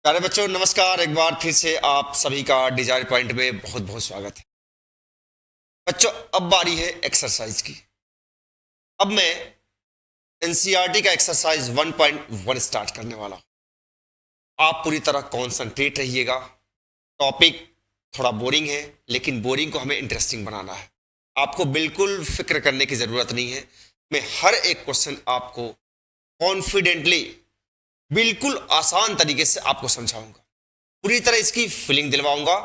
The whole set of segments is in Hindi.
प्यारे बच्चों नमस्कार। एक बार फिर से आप सभी का डिजायर पॉइंट में बहुत बहुत स्वागत है। बच्चों अब बारी है एक्सरसाइज की। अब मैं एनसीईआरटी का एक्सरसाइज 1.1 स्टार्ट करने वाला हूं। आप पूरी तरह कॉन्सेंट्रेट रहिएगा। टॉपिक थोड़ा बोरिंग है लेकिन बोरिंग को हमें इंटरेस्टिंग बनाना है। आपको बिल्कुल फिक्र करने की जरूरत नहीं है। मैं हर एक क्वेश्चन आपको कॉन्फिडेंटली बिल्कुल आसान तरीके से आपको समझाऊंगा, पूरी तरह इसकी फीलिंग दिलवाऊंगा।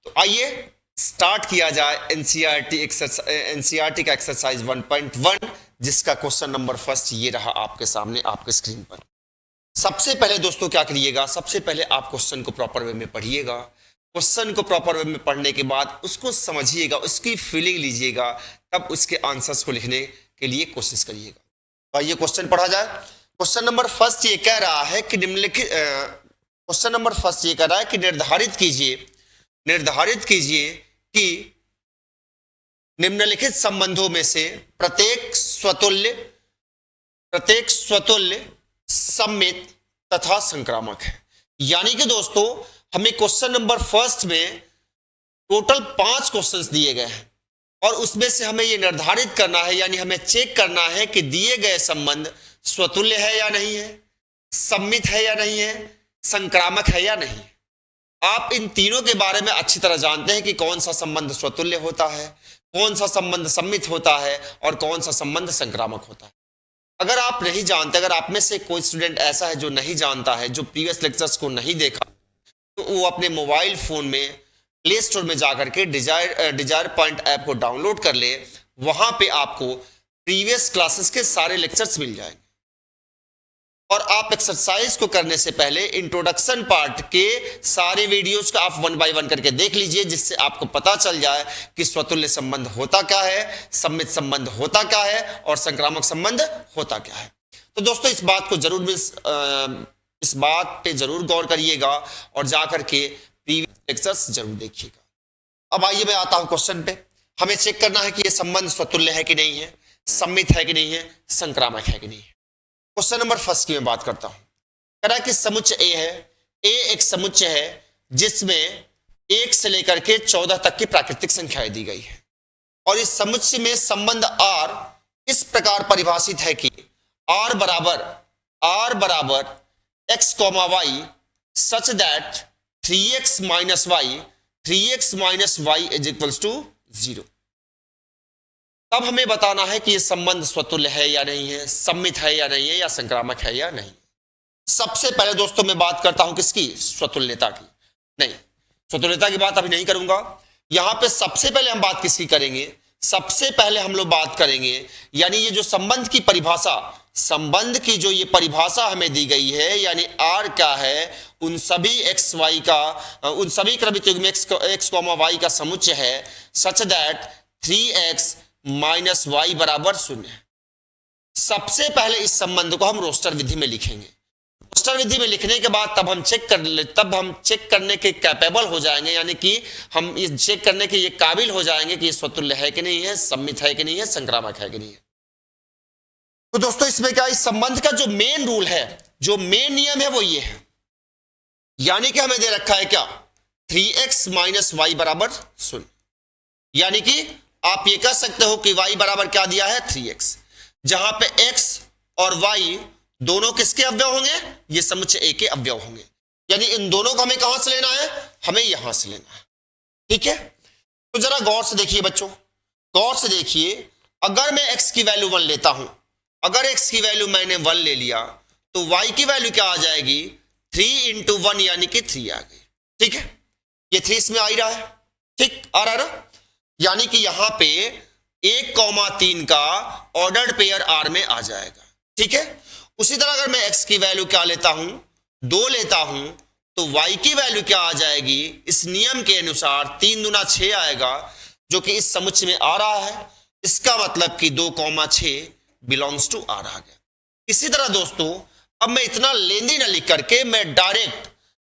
तो आइए स्टार्ट किया जाए एनसीईआरटी का एक्सरसाइज 1.1, जिसका क्वेश्चन नंबर फर्स्ट ये रहा आपके सामने आपके स्क्रीन पर। सबसे पहले दोस्तों क्या करिएगा, सबसे पहले आप क्वेश्चन को प्रॉपर वे में पढ़िएगा। क्वेश्चन को प्रॉपर वे में पढ़ने के बाद उसको समझिएगा, उसकी फीलिंग लीजिएगा, तब उसके आंसर्स को लिखने के लिए कोशिश करिएगा। तो आइए क्वेश्चन पढ़ा जाए। क्वेश्चन नंबर फर्स्ट ये कह रहा है कि निर्धारित कीजिए कि निम्नलिखित संबंधों में से प्रत्येक स्वतुल्य सममित तथा संक्रामक है। यानी कि दोस्तों हमें क्वेश्चन नंबर फर्स्ट में टोटल 5 क्वेश्चंस दिए गए हैं और उसमें से हमें यह निर्धारित करना है, यानी हमें चेक करना है कि दिए गए संबंध स्वतुल्य है या नहीं है, सममित है या नहीं है, संक्रामक है या नहीं। आप इन तीनों के बारे में अच्छी तरह जानते हैं कि कौन सा संबंध स्वतुल्य होता है, कौन सा संबंध सममित होता है और कौन सा संबंध संक्रामक होता है। अगर आप नहीं जानते, अगर आप में से कोई स्टूडेंट ऐसा है जो नहीं जानता है, जो प्रीवियस लेक्चर्स को नहीं देखा, तो वो अपने मोबाइल फोन में प्ले स्टोर में जाकर के डिजायर पॉइंट ऐप को डाउनलोड कर ले। वहां पे आपको प्रीवियस क्लासेस के सारे लेक्चर्स मिल जाएंगे और आप एक्सरसाइज को करने से पहले इंट्रोडक्शन पार्ट के सारे वीडियोस को आप 1 बाय 1 करके देख लीजिए, जिससे आपको पता चल जाए कि स्वतुल्य संबंध होता क्या है, सममित संबंध होता क्या है और संक्रामक संबंध होता क्या है। तो दोस्तों इस बात पे जरूर गौर करिएगा और जाकर के प्रीवियस लेक्चर्स जरूर देखिएगा। अब आइए मैं आता हूं क्वेश्चन पे। हमें चेक करना है कि यह संबंध स्वतुल्य है कि नहीं है, सममित है कि नहीं है, संक्रामक है कि नहीं है। क्वेश्चन नंबर फर्स्ट की मैं बात करता हूं। कह रहा है कि समुच्चय ए है। ए एक समुच्चय है जिसमें 1 से लेकर के 14 तक की प्राकृतिक संख्याएं दी गई है और इस समुच्चय में संबंध आर इस प्रकार परिभाषित है कि आर बराबर x comma y such that 3x minus y is equals to 0। तब हमें बताना है कि यह संबंध स्वतुल्य है या नहीं है, सममित है या नहीं है, या संक्रामक है या नहीं। सबसे पहले दोस्तों मैं बात करता हूं किसकी, स्वतुल्यता की। नहीं, स्वतुल्यता की बात अभी नहीं करूंगा। यहां पे सबसे पहले हम बात किसकी करेंगे, सबसे पहले हम लोग बात करेंगे, यानी ये जो संबंध की परिभाषा, संबंध की जो ये परिभाषा हमें दी गई है, यानी आर क्या है, उन सभी एक्स वाई का, उन सभी क्रमित युग्म एक्स कॉमा वाई का समुच्चय है सच दैट 3x माइनस वाई बराबर 0 है। सबसे पहले इस संबंध को हम रोस्टर विधि में लिखेंगे। रोस्टर विधि में लिखने के बाद तब हम चेक करने के कैपेबल हो जाएंगे, यानी कि हम ये चेक करने के ये काबिल हो जाएंगे कि ये स्वतुल्य है कि नहीं है, सममित है कि नहीं है, संक्रामक है कि नहीं है। तो दोस्तों इसमें क्या, इस संबंध का जो मेन रूल है, जो मेन नियम है वो ये है, यानी कि हमें दे रखा है क्या, 3x माइनस वाई बराबर 0। यानी कि आप ये कह सकते हो कि y बराबर क्या दिया है, 3x, जहां पे x और y दोनों किसके अवयव होंगे, ये समुच्चय A के अवयव होंगे। यानी इन दोनों को हमें कहां से लेना है, हमें यहां से लेना है। ठीक है, तो जरा गौर से देखिए बच्चों, गौर से देखिए। अगर मैं x की वैल्यू 1 लेता हूं, अगर x की वैल्यू मैंने 1 ले लिया तो y की वैल्यू क्या आ जाएगी, 3 इंटू 1 यानी कि 3 आ गई। ठीक है, ये 3 इसमें आ ही रहा है, ठीक आ रहा है ना। यानी कि यहां पे 1,3 का ऑर्डर्ड पेयर आर में आ जाएगा। ठीक है, उसी तरह अगर मैं x की वैल्यू क्या लेता हूं, 2 लेता हूं, तो y की वैल्यू क्या आ जाएगी, इस नियम के अनुसार 3 दूना 6 आएगा, जो कि इस समुच्चय में आ रहा है। इसका मतलब कि 2,6 बिलोंग्स टू आर आ गया। इसी तरह दोस्तों अब मैं इतना लेंदी ना लिख करके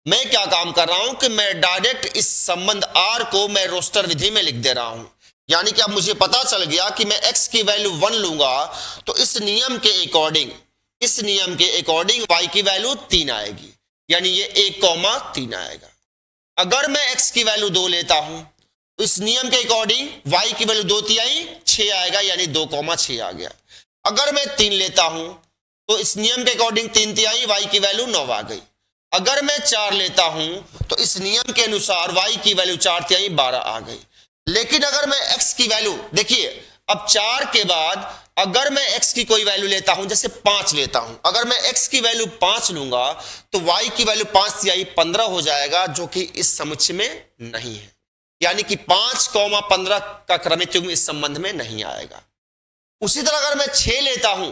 मैं क्या काम कर रहा हूं कि मैं डायरेक्ट इस संबंध आर को मैं रोस्टर विधि में लिख दे रहा हूं। यानी कि अब मुझे पता चल गया कि मैं x की वैल्यू 1 लूंगा तो इस नियम के अकॉर्डिंग y की वैल्यू 3 आएगी। यानी ये 1,3 आएगा। अगर मैं x की वैल्यू 2 लेता हूं तो इस नियम के अकॉर्डिंग y की वैल्यू 2 तिहाई 6 आएगा, यानी 2,6 आ गया। अगर मैं 3 लेता हूं तो इस नियम के अकॉर्डिंग 3 तिहाई y की वैल्यू 9 आ गई। अगर मैं 4 लेता हूं तो इस नियम के अनुसार y की वैल्यू 4 तिहाई 12 आ गई। लेकिन अगर मैं x की वैल्यू, देखिए अब 4 के बाद अगर मैं x की कोई वैल्यू लेता हूं, जैसे 5 लेता हूं, अगर मैं x की वैल्यू 5 लूंगा तो y की वैल्यू 5 तिहाई 15 हो जाएगा, जो कि इस समुच्चय में नहीं है। यानी कि 5,15 का क्रमिक युग्म इस संबंध में नहीं आएगा। उसी तरह अगर मैं 6 लेता हूं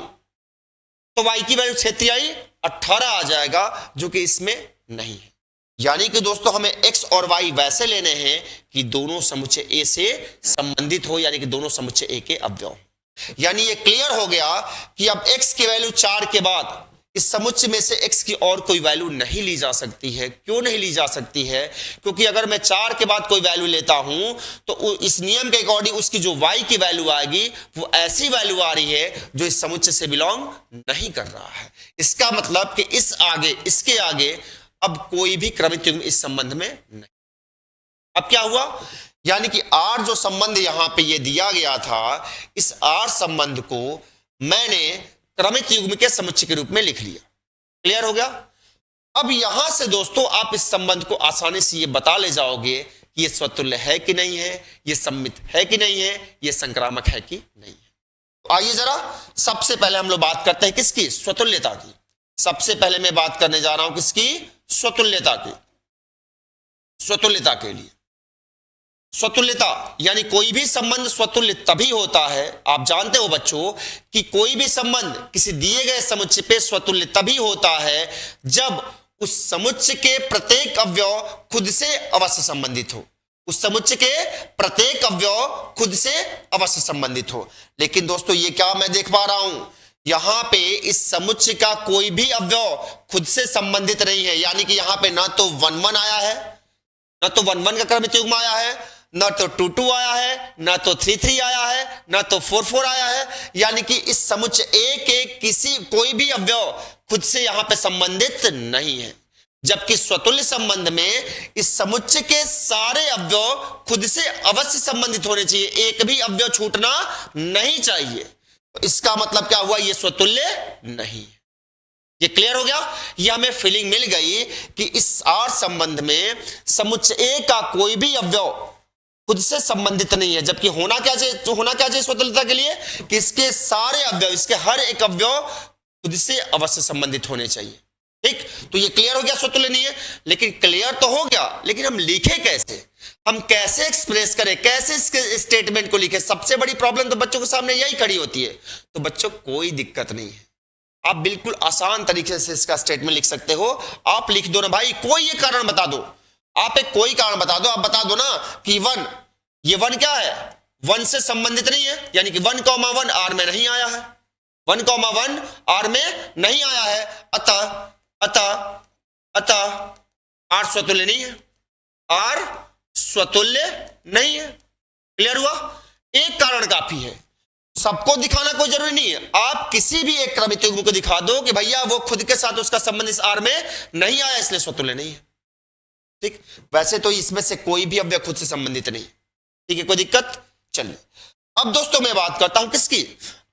तो y की वैल्यू 6 तिहाई 18 आ जाएगा, जो कि इसमें नहीं है। यानी कि दोस्तों हमें x और y वैसे लेने हैं कि दोनों समुच्चय A से संबंधित हो, यानी कि दोनों समुच्चय A के अवयव। यानी ये क्लियर हो गया कि अब x की वैल्यू 4 के बाद इस समुच्चय में से x की और कोई वैल्यू नहीं ली जा सकती है। क्यों नहीं ली जा सकती है? क्योंकि अगर मैं 4 के बाद कोई वैल्यू लेता हूं तो इस नियम के अकॉर्डिंग उसकी जो y की वैल्यू आएगी वो ऐसी वैल्यू आ रही है जो इस समुच्चय से बिलोंग नहीं कर रहा है। इसका मतलब कि इसके आगे अब कोई भी क्रमिक युग्म इस संबंध में नहीं। अब क्या हुआ? यानी कि R जो संबंध यहां पे ये दिया गया था, इस R संबंध को मैंने क्रमिक युग्म के समुच्चय के रूप में लिख लिया। क्लियर हो गया? अब यहां से दोस्तों आप इस संबंध को आसानी से ये बता ले जाओगे कि ये स्वतुल्य है कि नहीं है, ये सम्मित है कि नहीं है, ये संक्रामक है कि नहीं है। तो आइए जरा सबसे पहले हम लोग बात करते हैं किसकी? स्वतुल्यता की। सबसे पहले मैं बात करने जा रहा हूं किसकी? स्वतुल्यता की। स्वतुल्यता के लिए स्वतुल्यता यानी कोई भी संबंध स्वतुल्य तभी होता है, आप जानते हो बच्चों कि कोई भी संबंध किसी दिए गए समुच्चय पे स्वतुल्य तभी होता है जब उस समुच्चय के प्रत्येक अवयव खुद से अवश्य संबंधित हो। उस समुच्चय के प्रत्येक अवयव खुद से अवश्य संबंधित हो। लेकिन दोस्तों ये क्या मैं देख पा रहा हूं, यहां पे इस समुच्चय का कोई भी अवयव खुद से संबंधित नहीं है। यानी कि यहां पे ना तो 1 1 आया है, ना तो 1 1 का क्रमिक युग्म आया है, ना तो 2 2 आया है, ना तो 3 3 आया है, ना तो 4 4 आया है। यानी कि इस समुच्चय A के कोई भी अवयव खुद से यहां पे संबंधित नहीं है। जबकि स्वतुल्य संबंध में इस समुच्चय के सारे अवयव खुद से अवश्य संबंधित होने चाहिए, एक भी अवयव छूटना नहीं चाहिए। तो इसका मतलब क्या हुआ? ये स्वतुल्य नहीं है। ये क्लियर हो गया? ये हमें फीलिंग मिल गई कि इस R संबंध में समुच्चय A का कोई भी अवयव खुद से संबंधित नहीं है। जबकि होना क्या चाहिए स्वतंत्रता के लिए कि इसके सारे अवयव, इसके हर एक अवयव खुद से अवश्य संबंधित होने चाहिए। ठीक, तो ये क्लियर हो गया स्वतुल्य नहीं है। लेकिन क्लियर तो हो गया, लेकिन हम लिखे कैसे, हम कैसे एक्सप्रेस करें, कैसे इसके स्टेटमेंट को लिखें? सबसे बड़ी प्रॉब्लम तो बच्चों के सामने यही खड़ी होती है। तो बच्चों कोई दिक्कत नहीं है, आप बिल्कुल आसान तरीके से इसका स्टेटमेंट लिख सकते हो। आप लिख दो ना भाई, कोई एक कारण बता दो, आप एक कोई कारण बता दो। आप बता दो ना कि 1, ये 1 क्या है? 1 से संबंधित नहीं है, यानी कि 1, 1 R में नहीं आया है। 1, 1 R में नहीं आया है, अतः R स्वतुल्य नहीं है। R स्वतुल्य नहीं है। क्लियर हुआ? एक कारण काफी है, सबको दिखाना कोई जरूरी नहीं है। आप किसी भी एक क्रमिक युग्म को दिखा दो कि भैया वो खुद के साथ उसका संबंध इस R में नहीं आया, इसलिए स्वतुल्य नहीं है। ठीक, वैसे तो इसमें से कोई भी अवयव खुद से संबंधित नहीं। ठीक है, कोई दिक्कत? चलिए अब दोस्तों मैं बात करता हूं किसकी?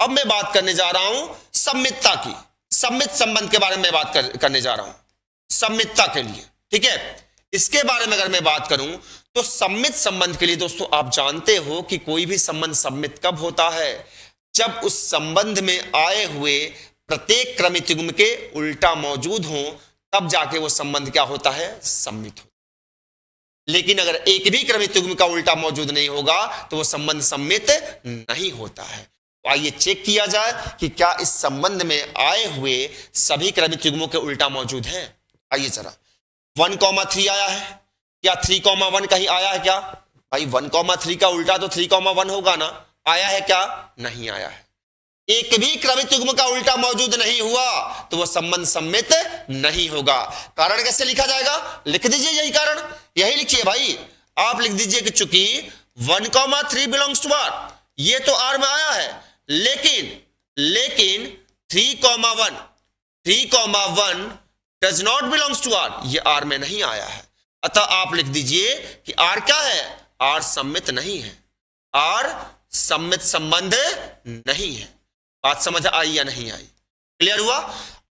अब मैं बात करने जा रहा हूं सम्मितता की। सम्मित संबंध के बारे में बात करने जा रहा हूं, सम्मितता के लिए। ठीक है, इसके बारे में अगर मैं बात करूं तो सम्मित संबंध के लिए दोस्तों आप जानते हो कि कोई भी संबंध सम्मित कब होता है? जब उस संबंध में आए हुए प्रत्येक क्रमिक युग्म के उल्टा मौजूद हो, तब जाके वो संबंध क्या होता है? सम्मित होता है। लेकिन अगर एक भी क्रमिक युग्म का उल्टा मौजूद नहीं होगा तो वो संबंध सम्मित नहीं होता है। तो आइए चेक किया जाए कि क्या इस संबंध में आए हुए सभी क्रमिक युग्मों के उल्टा मौजूद है। आइए जरा, 1, 3 आया है क्या? 3, 1 कहीं आया है क्या? भाई 1, 3 का उल्टा तो 3, 1 होगा ना? आया है क्या? नहीं आया है। एक भी क्रमिक युग्म का उल्टा मौजूद नहीं हुआ तो वह संबंध सम्मित नहीं होगा। कारण कैसे लिखा जाएगा? लिख दीजिए यही कारण, यही लिखिए भाई। आप लिख दीजिए कि चूंकि 1, 3 बिलोंग्स टू R, ये तो R में आया है, लेकिन 3, 1 does not belongs to R, ये आर में नहीं आया है, अतः आप लिख दीजिए कि आर क्या है, आर सम्मित नहीं है, आर सम्मित संबंध नहीं है। बात समझ आई या नहीं आई, क्लियर हुआ।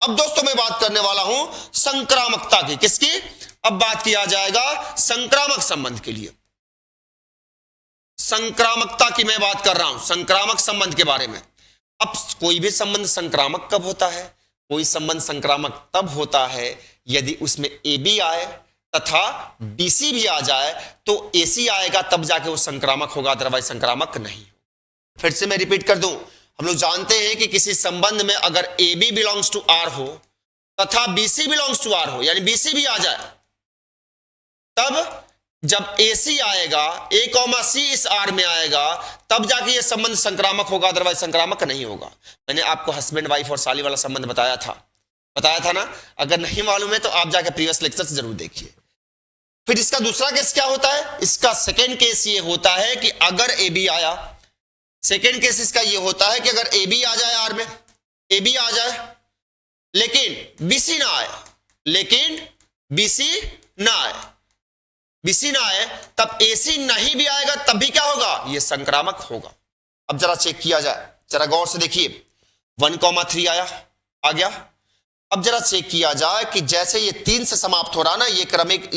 अब दोस्तों मैं बात करने वाला हूं संक्रामकता की, किसकी, अब बात किया जाएगा संक्रामक संबंध के लिए। संक्रामकता की मैं बात कर रहा हूं, संक्रामक संबंध के बारे में। अब कोई भी संबंध संक्रामक कब होता है, कोई संबंध संक्रामक तब होता है यदि उसमें ए बी आए तथा बीसी भी आ जाए, तो एसी आएगा तब जाके वो संक्रामक होगा, अदरवाइज संक्रामक नहीं। फिर से मैं रिपीट कर दूं, हम लोग जानते हैं कि किसी संबंध में अगर A B belongs to R हो तथा बीसी बिलोंग्स टू आर हो, यानी बीसी भी आ जाए, तब जब AC आएगा, A कॉमा C इस आर में आएगा, तब जाके ये संबंध संक्रामक होगा, अदरवाइज संक्रामक नहीं होगा। मैंने आपको हस्बैंड वाइफ और साली वाला संबंध बताया था ना, अगर नहीं मालूम है तो आप जाके प्रीवियस लेक्चर्स जरूर देखिए। फिर इसका दूसरा केस क्या होता है, इसका सेकेंड केस ये होता है कि अगर AB आया, सेकेंड केस इसका ये होता है कि अगर AB आ जाए आर में, AB आ जाए लेकिन BC ना आए, BC ना आए, तब AC नहीं भी आएगा तब भी क्या होगा, ये संक्रामक होगा। अब जरा चेक किया जाए, जरा गौर से देखिए, 1,3 आ गया। अब जरा चेक किया जाए कि जैसे ये 3 से समाप्त हो रहा ना, ये क्रमिक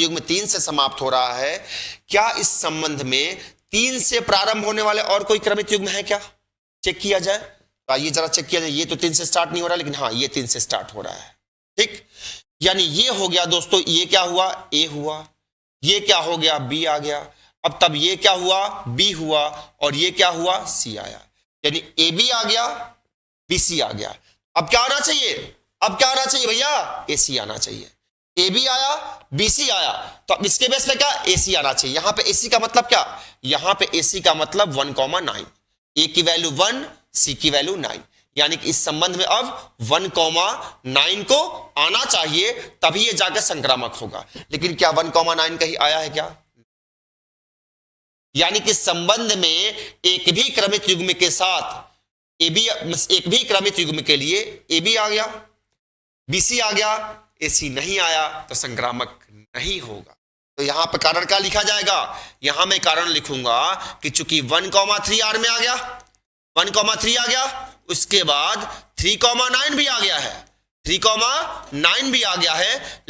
युग्म 3 से समाप्त हो रहा है, क्या इस संबंध में 3 से प्रारंभ होने वाले और कोई क्रमिक युग्म है क्या, चेक किया जाए। तो आइए जरा चेक किया जाए, ये तो 3 से स्टार्ट नहीं हो रहा, लेकिन हाँ ये 3 से स्टार्ट हो रहा है, ठीक। यानी ये हो गया दोस्तों, ये क्या हुआ, ए हुआ, ये क्या हो गया, बी आ गया, अब तब ये क्या हुआ, बी हुआ, और ये क्या हुआ, सी आया, यानी ए बी आ गया, बी सी आ गया। अब क्या आना चाहिए, अब क्या आना चाहिए भैया, ए सी आना चाहिए। ए बी आया, बी सी आया, तो अब इसके बेस पे क्या, ए सी आना चाहिए। यहां पे ए सी का मतलब क्या, यहां पे ए सी का मतलब 1,9, ए की वैल्यू 1, सी की वैल्यू 9, यानी कि इस संबंध में अब 1,9 को आना चाहिए, तभी ये जाकर संक्रामक होगा। लेकिन क्या 1,9 कहीं आया है क्या, यानी कि संबंध में एक भी क्रमिक युग्म के साथ एक भी क्रमिक युग्म के लिए ए बी आ गया, बी सी आ गया, ए सी नहीं आया, तो संक्रामक नहीं होगा। तो यहां पर कारण क्या लिखा जाएगा, यहां मैं कारण लिखूंगा कि चूंकि 1,3 आर में आ गया, 1,3 आ गया, उसके बाद 3,9 भी आ गया है, 3,9 भी आ गया है,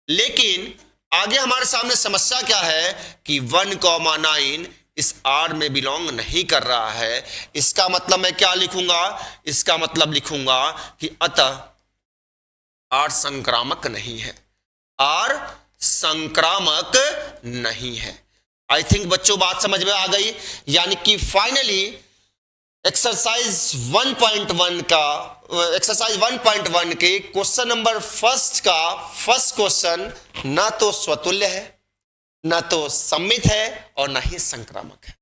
लेकिन आगे हमारे सामने समस्या क्या है कि 1,9 इस आर में बिलोंग नहीं कर रहा है। इसका मतलब मैं क्या लिखूंगा, इसका मतलब लिखूंगा कि अतः आर संक्रामक नहीं है, आर संक्रामक नहीं है। आई थिंक बच्चों बात समझ में आ गई। यानी कि फाइनली एक्सरसाइज 1.1 के क्वेश्चन नंबर फर्स्ट का फर्स्ट क्वेश्चन ना तो स्वतुल्य है, ना तो सम्मित है, और ना ही संक्रामक है।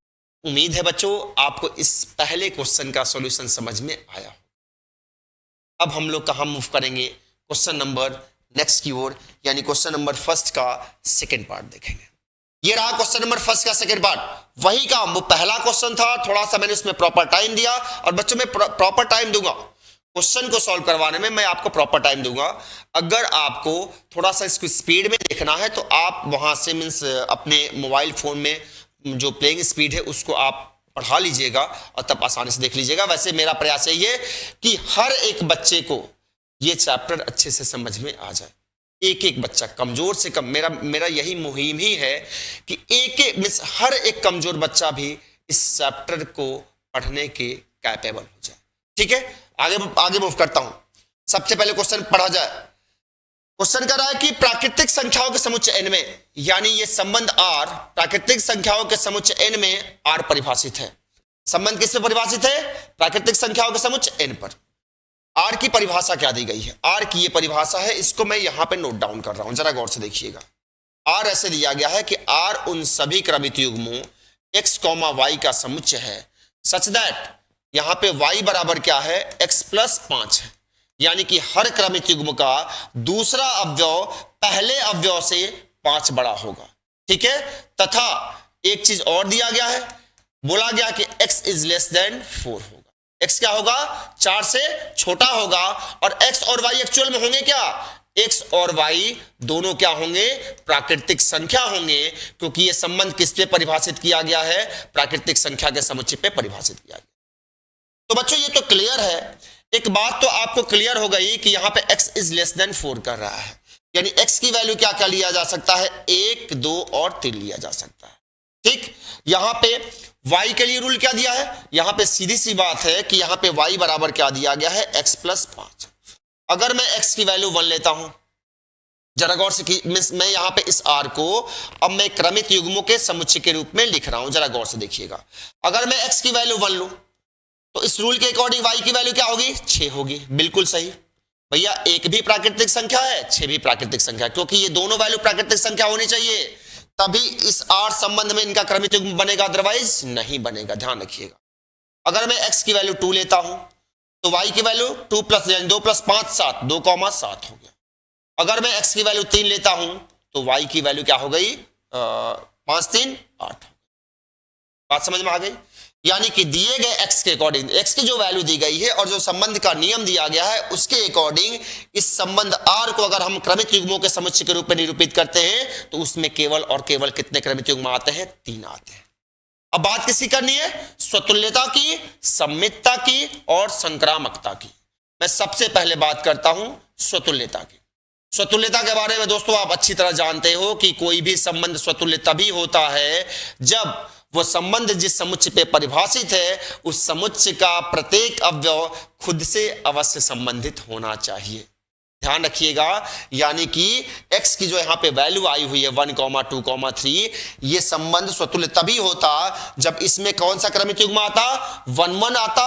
उम्मीद है बच्चों आपको इस पहले क्वेश्चन का सॉल्यूशन समझ में आया हो। अब हम लोग कहां मूव करेंगे, क्वेश्चन नंबर नेक्स्ट की ओर, यानी क्वेश्चन नंबर फर्स्ट का सेकेंड पार्ट देखेंगे। ये रहा क्वेश्चन नंबर फर्स्ट का सेकंड पार्ट, वही काम, वो पहला क्वेश्चन था, थोड़ा सा मैंने उसमें प्रॉपर टाइम दिया, और बच्चों में प्रॉपर टाइम दूंगा क्वेश्चन को सॉल्व करवाने में, मैं आपको प्रॉपर टाइम दूंगा। अगर आपको थोड़ा सा इसको स्पीड में देखना है तो आप वहां से मीन्स अपने मोबाइल फोन में जो प्लेइंग स्पीड है उसको आप बढ़ा लीजिएगा और तब आसानी से देख लीजिएगा। वैसे मेरा प्रयास यही है कि हर एक बच्चे को ये चैप्टर अच्छे से समझ में आ जाए, एक एक बच्चा कमजोर से कम, मेरा यही मुहिम ही है कि हर एक कमजोर बच्चा भी इस चैप्टर को पढ़ने के कैपेबल हो जाए। ठीक है, आगे मूव करता हूं। सबसे पहले क्वेश्चन पढ़ा जाए। क्वेश्चन कर रहा है कि प्राकृतिक संख्याओं के समुच्चय n में, यानी ये संबंध r प्राकृतिक संख्याओं के समुच्चय n में r परिभाषित है। संबंध किससे परिभाषित है, प्राकृतिक संख्याओं के समुच्चय n पर। आर की परिभाषा क्या दी गई है, आर की ये परिभाषा है, इसको मैं यहां पे नोट डाउन कर रहा हूं, जरा गौर से देखिएगा। आर ऐसे दिया गया है कि आर उन सभी क्रमिक युग्मों x, y का समुच्चय है सच दैट, यहां पे y बराबर क्या है, x प्लस 5 है, यानी कि हर क्रमिक युग्म का दूसरा अवयव पहले अवयव से 5 बड़ा होगा। ठीक है, तथा एक चीज और दिया गया है, बोला गया कि x इज लेस देन 4 होगा। x क्या होगा, 4 से छोटा होगा। और x और y एक्चुअल में होंगे क्या, x और y दोनों क्या होंगे, प्राकृतिक संख्या होंगे, क्योंकि ये संबंध किस पे परिभाषित किया गया है, प्राकृतिक संख्या के समुच्चय पे परिभाषित किया गया। तो बच्चों ये तो क्लियर है। एक बात तो आपको क्लियर हो गई कि यहां पे x इज लेस देन 4 कर रहा है, यानी x की वैल्यू क्या क्या लिया जा सकता है, 1, 2 और 3 लिया जा सकता है। ठीक, यहां पे y के लिए रूल क्या दिया है, यहां पे सीधी सी बात है कि यहां पे y बराबर क्या दिया गया है, x प्लस 5। अगर मैं x की वैल्यू 1 लेता हूं, जरा गौर से कि मैं यहां पे इस r को अब मैं क्रमित युग्मों के समुच्चय के रूप में लिख रहा हूं, जरा गौर से देखिएगा। अगर मैं x की वैल्यू 1 लूं तो इस रूल के अकॉर्डिंग y की वैल्यू क्या होगी, 6 होगी। बिल्कुल सही भैया, 1 भी प्राकृतिक संख्या है, 6 भी प्राकृतिक संख्या है, क्योंकि ये दोनों वैल्यू प्राकृतिक संख्या होनी चाहिए, तभी इस r संबंध में इनका क्रमित युग्म बनेगा, अदरवाइज नहीं बनेगा, ध्यान रखिएगा। अगर मैं x की वैल्यू 2 लेता हूं तो y की वैल्यू 2 प्लस 2 प्लस 5 7, 2,7 हो गया। अगर मैं x की वैल्यू 3 लेता हूं तो y की वैल्यू क्या हो गई, 5 3 8। बात समझ में आ गई, यानी कि दिए गए x के अकॉर्डिंग, x की जो वैल्यू दी गई है और जो संबंध का नियम दिया गया है उसके अकॉर्डिंग इस संबंध r को अगर हम क्रमित युग्मों के समुच्चय के रूप में निरूपित करते हैं तो उसमें केवल और केवल कितने क्रमित युग्म आते हैं, 3 आते हैं। अब बात किसकी करनी है, स्वतुल्यता की, सम्मितता की और संक्रामकता की। मैं सबसे पहले बात करता हूं स्वतुल्यता की। स्वतुल्यता के बारे में दोस्तों आप अच्छी तरह जानते हो कि कोई भी संबंध स्वतुल्य तभी होता है जब वो संबंध जिस समुच्चय पे परिभाषित है उस समुच्चय का प्रत्येक अवयव खुद से अवश्य संबंधित होना चाहिए। ध्यान रखिएगा, यानी कि x की जो यहां पे वैल्यू आई हुई है 1, 2, 3, ये संबंध स्वतुल्य तभी होता जब इसमें कौन सा क्रमित युग्म आता, 1, 1 आता,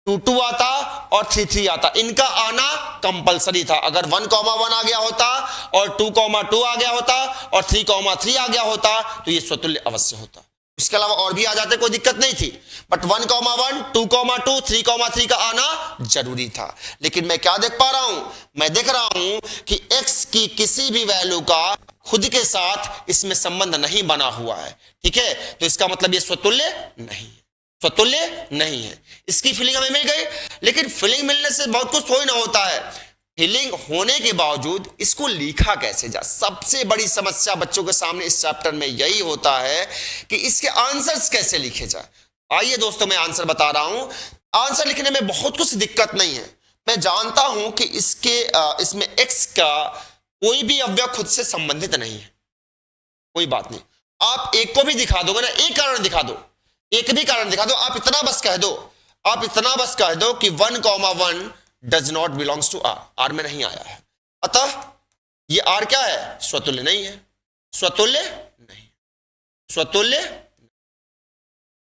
2, 2 आता और 3, 3 आता। इनका आना कंपलसरी था। अगर 1, 1 आ गया होता और 2, 2 आ गया होता और 3, 3 आ गया होता तो ये स्वतुल्य अवश्य होता। इसके अलावा और भी आ जाते, कोई दिक्कत नहीं थी, बट 1, 1, 2, 2, 3, 3 का आना जरूरी था। लेकिन मैं क्या देख पा रहा हूं, मैं देख रहा हूं कि x की किसी भी वैल्यू का खुद के साथ इसमें संबंध नहीं बना हुआ है। ठीक है, तो इसका मतलब ये स्वतुल्य नहीं है, स्वतुल्य नहीं है। इसकी फीलिंग हमें मिल गई, लेकिन फीलिंग मिलने से बहुत कुछ थोड़ी ना होता है। फीलिंग होने के बावजूद इसको लिखा कैसे जा, सबसे बड़ी समस्या बच्चों के सामने इस चैप्टर में यही होता है कि इसके आंसर्स कैसे लिखे जाए। आइए दोस्तों, मैं आंसर बता रहा हूं। आंसर लिखने में बहुत कुछ दिक्कत नहीं है। मैं जानता हूं कि इसमें x का कोई भी अवयव खुद से संबंधित नहीं है, कोई बात नहीं। आप एक को भी दिखा दोगे ना, एक कारण दिखा दो, एक भी कारण दिखा दो, आप इतना बस कह दो, आप इतना बस कह दो कि 1, 1 does not belongs to R, R में नहीं आया है, अतः ये आर क्या है, स्वतुल्य नहीं है, स्वतुल्य नहीं, स्वतुल्य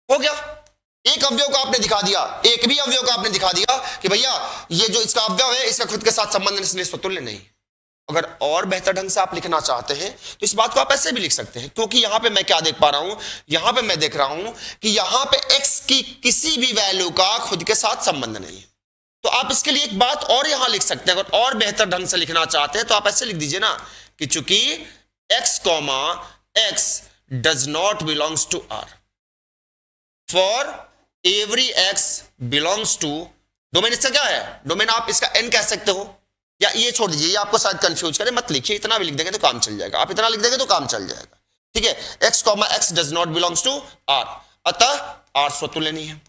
हो गया। एक अवयव को आपने दिखा दिया, एक भी अवयव को आपने दिखा दिया कि भैया ये जो इसका अवयव है इसका खुद के साथ संबंध है, इसलिए स्वतुल्य नहीं। अगर और बेहतर ढंग से आप लिखना चाहते हैं तो इस बात को आप ऐसे भी लिख सकते हैं, क्योंकि यहां पे मैं क्या देख पा रहा हूं, यहां पे मैं देख रहा हूं कि यहां पे x की किसी भी वैल्यू का खुद के साथ संबंध नहीं है। तो आप इसके लिए एक बात और यहां लिख सकते हैं। अगर और बेहतर ढंग से लिखना चाहते हैं तो आप ऐसे लिख दीजिए ना कि चूंकि x does not belongs to r, for every x belongs to, domain इसका क्या है, डोमेन आप इसका n कह सकते हो, या ये छोड़ दीजिए, ये आपको शायद कंफ्यूज करे, मत लिखिए, इतना भी लिख देंगे तो काम चल जाएगा, आप इतना लिख देंगे तो काम चल जाएगा। ठीक है, x does not belongs to r, अतः r स्वतुल्य नहीं है,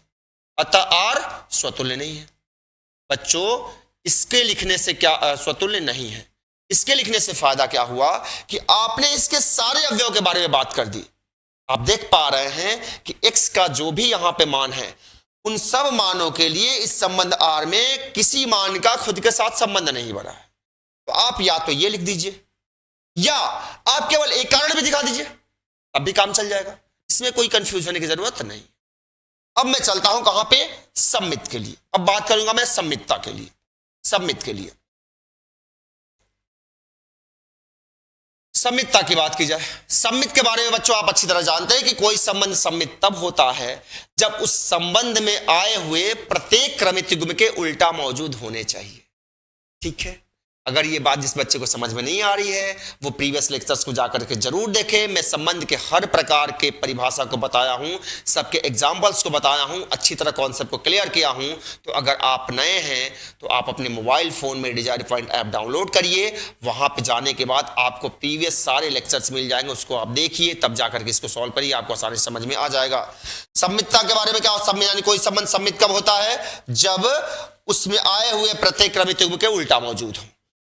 अतः r स्वतुल्य नहीं है। बच्चों इसके लिखने से क्या स्वतुल्य नहीं है, इसके लिखने से फायदा क्या हुआ कि आपने इसके सारे अवयव के बारे में बात कर दी। आप देख पा रहे हैं कि x का जो भी यहां पे मान है उन सब मानों के लिए इस संबंध R में किसी मान का खुद के साथ संबंध नहीं बना है। तो आप या तो ये लिख दीजिए या आप केवल एक कारण भी दिखा दीजिए, अब भी काम चल जाएगा, इसमें कोई कंफ्यूज होने की जरूरत नहीं। अब मैं चलता हूं कहां पे, सम्मित के लिए। अब बात करूंगा मैं सम्मितता के लिए, सम्मित के लिए। सम्मितता की बात की जाए, सम्मित के बारे में बच्चों आप अच्छी तरह जानते हैं कि कोई संबंध सम्मित तब होता है जब उस संबंध में आए हुए प्रत्येक क्रमित युग्म के उल्टा मौजूद होने चाहिए। ठीक है, अगर ये बात जिस बच्चे को समझ में नहीं आ रही है वो प्रीवियस लेक्चर्स को जाकर के जरूर देखे। मैं संबंध के हर प्रकार के परिभाषा को बताया हूं, सबके एग्जाम्पल्स को बताया हूं, अच्छी तरह कॉन्सेप्ट को क्लियर किया हूं। तो अगर आप नए हैं तो आप अपने मोबाइल फोन में डिजायर पॉइंट ऐप डाउनलोड करिए। वहां पर जाने के बाद आपको प्रीवियस सारे लेक्चर्स मिल जाएंगे, उसको आप देखिए, तब जाकर के इसको सॉल्व करिए, आपको आसानी से समझ में आ जाएगा। सम्मितता के बारे में क्या, यानी कोई संबंध सम्मित कब होता है? जब उसमें आए हुए प्रत्येक क्रमित युग्म के उल्टा मौजूद हो।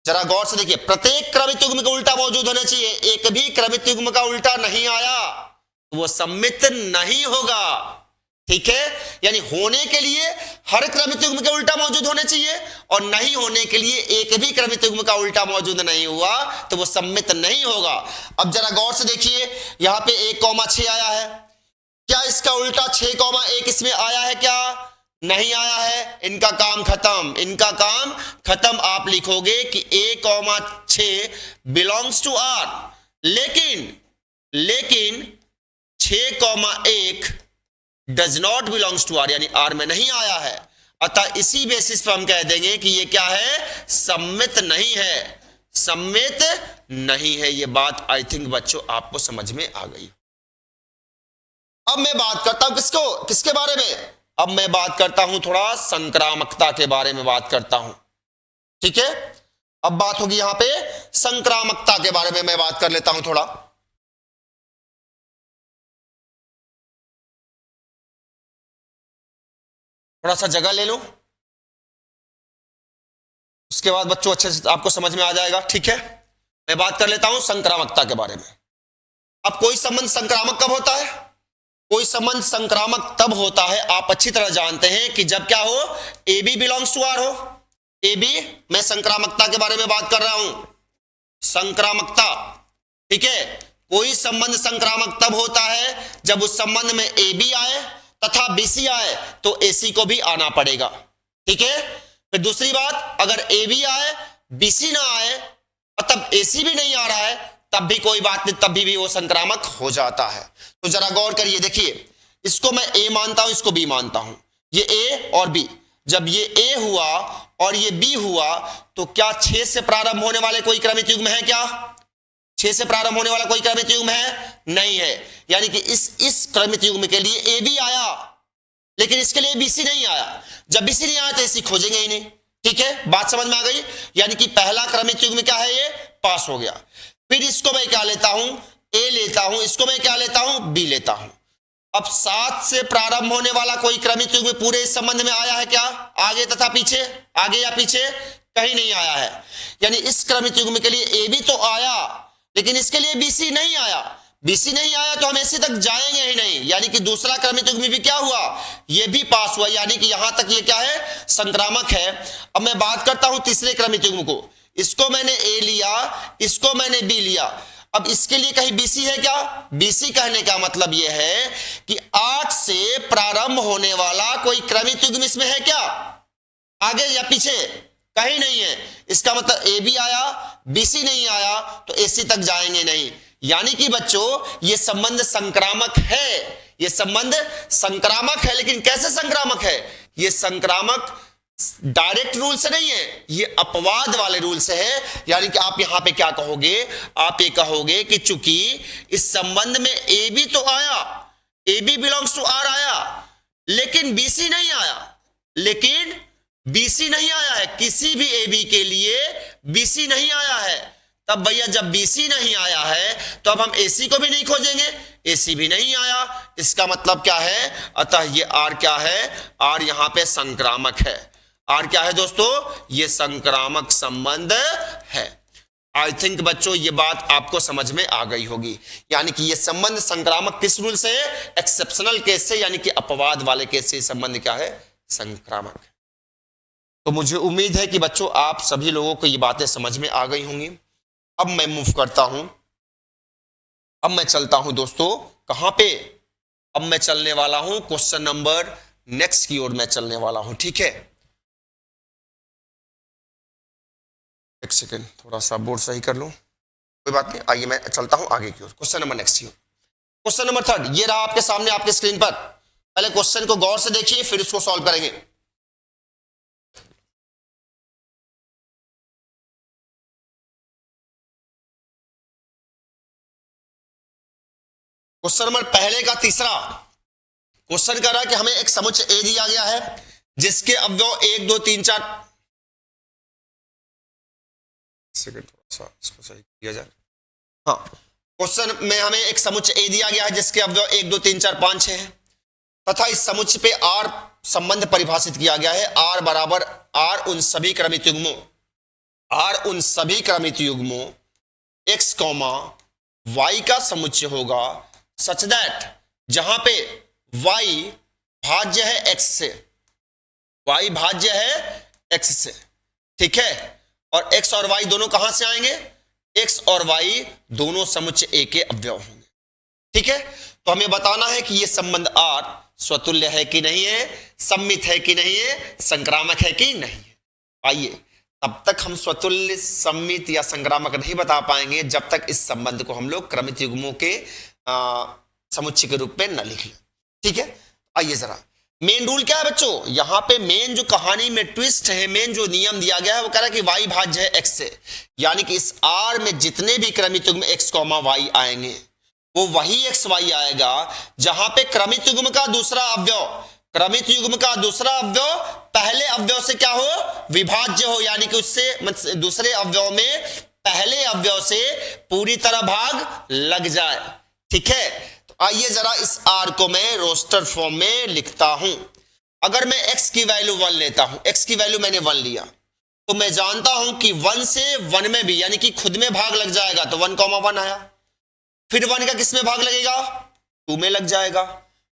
जरा गौर से देखिए, प्रत्येक क्रमित युग्म का उल्टा मौजूद होना चाहिए। एक भी क्रमित युग्म का उल्टा नहीं आया तो वो सम्मित नहीं होगा। ठीक है, यानी होने के लिए हर क्रमित युग्म के उल्टा मौजूद होने चाहिए, और नहीं होने के लिए एक भी क्रमित युग्म का उल्टा मौजूद नहीं हुआ तो वो सम्मित नहीं होगा। अब जरा गौर से देखिए, यहां पे 1,6 आया है, क्या इसका उल्टा 6,1 इसमें आया है? क्या नहीं आया है? इनका काम खत्म, इनका काम खत्म। आप लिखोगे कि 1,6 बिलोंग्स टू आर, लेकिन 6,1 does not belongs to R, यानी आर में नहीं आया है। अतः इसी बेसिस पर हम कह देंगे कि ये क्या है? सम्मित नहीं है, सम्मित नहीं है। ये बात आई थिंक बच्चों आपको समझ में आ गई। अब मैं बात करता हूं किसके बारे में? अब मैं बात करता हूं थोड़ा संक्रामकता के बारे में बात करता हूं। ठीक है, अब बात होगी यहां पे संक्रामकता के बारे में मैं बात कर लेता हूं। थोड़ा सा जगह ले लो, उसके बाद बच्चों अच्छे से आपको समझ में आ जाएगा। ठीक है, मैं बात कर लेता हूं संक्रामकता के बारे में। अब कोई संबंध संक्रामक कब होता है? कोई संबंध संक्रामक तब होता है, आप अच्छी तरह जानते हैं, कि जब क्या हो? A B belongs to R हो। ए बी, मैं संक्रामकता के बारे में बात कर रहा हूं, संक्रामकता। ठीक है, कोई संबंध संक्रामक तब होता है जब उस संबंध में ए बी आए तथा बी सी आए तो ए सी को भी आना पड़ेगा। ठीक है, फिर दूसरी बात, अगर ए बी आए बी सी ना आए और तब ए सी भी नहीं आ रहा है, तब भी कोई बात नहीं, तब भी वो संक्रामक हो जाता है। तो जरा गौर करिए, देखिए, इसको मैं ए मानता हूं, इसको बी मानता हूं, ये ए और बी। जब ये ए हुआ और ये बी हुआ तो क्या 6 से प्रारंभ होने वाले कोई क्रमित युग्म है? क्या 6 से प्रारंभ होने वाला कोई क्रमित युग्म है? नहीं है। यानी कि इस क्रमित युग्म के लिए ए बी आया, लेकिन इसके लिए बीसी नहीं आया। जब बीसी नहीं आया तो एसी खोजेंगे ही नहीं। ठीक है, बात समझ में आ गई? यानी कि पहला क्रमिक युग्म क्या है? ये पास हो गया। फिर इसको मैं क्या लेता हूं? ए लेता हूं। इसको मैं क्या लेता हूं? बी लेता हूं। अब 7 से प्रारंभ होने वाला कोई क्रमिक युग्म पूरे इस संबंध में आया है क्या? आगे तथा पीछे, आगे या पीछे? कहीं नहीं आया है। यानी इस क्रमिक युग्म के लिए ए बी तो आया, लेकिन इसके लिए बीसी नहीं आया। बीसी नहीं आया तो हम एसी तक जाएंगे ही नहीं। यानी कि दूसरा क्रमिक युग्म भी क्या हुआ? ये भी पास हुआ। यानी कि यहां तक ये क्या है? संक्रामक है। अब मैं बात करता हूं तीसरे क्रमिक युग्म को। इसको मैंने ए लिया, इसको मैंने बी लिया। अब इसके लिए कहीं बीसी है क्या? बीसी कहने का मतलब यह है कि 8 से प्रारंभ होने वाला कोई क्रमिक युग्म इसमें है क्या? आगे या पीछे? कहीं नहीं है। इसका मतलब ए बी आया, बीसी नहीं आया तो एसी तक जाएंगे नहीं। यानी कि बच्चों ये संबंध संक्रामक है, ये संबंध संक्रामक है। लेकिन कैसे संक्रामक है? ये संक्रामक डायरेक्ट रूल से नहीं है, ये अपवाद वाले रूल से है। यानी कि आप यहां पे क्या कहोगे? आप ये कहोगे कि चूंकि इस संबंध में ए बी तो आया, A B belongs to R आया, लेकिन बीसी नहीं आया, लेकिन बीसी नहीं आया है। किसी भी ए बी के लिए बीसी नहीं आया है। तब भैया जब बीसी नहीं आया है तो अब हम एसी को भी नहीं खोजेंगे, एसी भी नहीं आया। इसका मतलब क्या है? अतः ये आर क्या है? आर यहां पे संक्रामक है। आर क्या है दोस्तों? ये संक्रामक संबंध है। आई थिंक बच्चों ये बात आपको समझ में आ गई होगी। यानी कि ये संबंध संक्रामक किस रूल से है? एक्सेप्शनल केस से, यानी कि अपवाद वाले केस से संबंध क्या है? संक्रामक। तो मुझे उम्मीद है कि बच्चों आप सभी लोगों को ये बातें समझ में आ गई होंगी। अब मैं मूव करता हूं, अब मैं चलता हूं दोस्तों कहां पे? अब मैं चलने वाला हूं क्वेश्चन नंबर नेक्स्ट की ओर मैं चलने वाला हूं। ठीक है, एक सेकेंड, थोड़ा सा बोर्ड सही कर लूं, कोई बात नहीं। आइए मैं चलता हूं आगे की ओर, क्वेश्चन नंबर नेक्स्ट की ओर। क्वेश्चन नंबर 3 ये रहा आपके सामने आपके स्क्रीन पर। पहले क्वेश्चन को गौर से देखिए, फिर उसको सॉल्व करेंगे। क्वेश्चन नंबर पहले का तीसरा क्वेश्चन कर रहा है कि हमें एक समुच्चय ए दिया गया है जिसके अवयव 1 2 3 4 सेकंड थोड़ा सा इसको सही किया जाए। हाँ, क्वेश्चन में हमें एक समुच्चय ए दिया गया है जिसके अवयव 1 2 3 4 5 6 है तथा इस समुच्चय पे आर संबंध परिभाषित किया गया है। आर बराबर आर उन सभी क्रमित युग्मों x कॉमा y का समुच्चय होगा सच दैट जहां पे y भाज्य है x से, y भाज्य है x से, ठीक है, और x और y दोनों कहां से आएंगे, x और y दोनों समुच्चय A के अवयव होंगे, ठीक है। तो हमें बताना है कि यह संबंध R स्वतुल्य है कि नहीं है, सम्मित है कि नहीं है, संक्रामक है कि नहीं है। आइए, तब तक हम स्वतुल्य, सम्मित या संक्रामक नहीं बता पाएंगे जब तक इस संबंध को हम लोग क्रमित युग्मों के समुच्चय के रूप में न लिख लें, ठीक है। आइए जरा, मेन रूल क्या है बच्चों, यहां पे मेन जो कहानी में ट्विस्ट है, मेन जो नियम दिया गया है वो कह रहा है कि y भाज्य है x से, यानी कि इस R में जितने भी क्रमित युग्म x, y आएंगे वो वही x y आएगा जहां पे क्रमित युग्म का दूसरा अवयव पहले अवयव से क्या हो, विभाज्य हो, यानी कि उससे दूसरे अवयव में पहले अवयव से पूरी तरह भाग लग जाए, ठीक है। तो आइए जरा इस R को मैं रोस्टर फॉर्म में लिखता हूं। अगर मैं x की वैल्यू 1 लेता हूं, x की वैल्यू मैंने 1 लिया, तो मैं जानता हूं कि 1 से 1 में भी यानी कि खुद में भाग लग जाएगा, तो 1,1 आया। फिर 1 का किस में भाग लगेगा, 2 में लग जाएगा।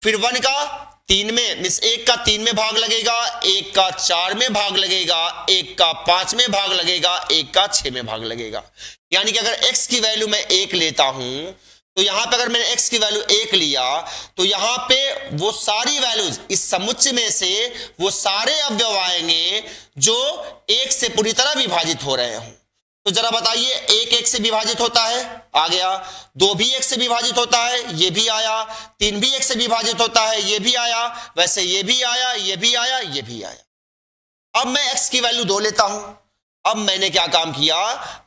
फिर 1 का 3 में, मींस 1 का 3 में भाग लगेगा, 1 का 4 में भाग लगेगा, 1 का 5 में भाग लगेगा, 1 का 6 में भाग लगेगा। यानी कि अगर x की वैल्यू मैं 1 लेता हूं, तो यहां पे अगर मैंने x की वैल्यू 1 लिया, तो यहां पे वो सारी वैल्यूज इस समुच्चय में से वो सारे अवयव आएंगे जो 1 से पूरी तरह विभाजित हो रहे हों। तो जरा बताइए, 1 से विभाजित होता है, आ गया। 2 भी 1 से विभाजित होता है, ये भी आया। 3 भी 1 से विभाजित होता है, ये भी आया। वैसे ये भी आया, ये भी आया, ये भी आया। अब मैं x की वैल्यू 2 लेता हूं। अब मैंने क्या काम किया,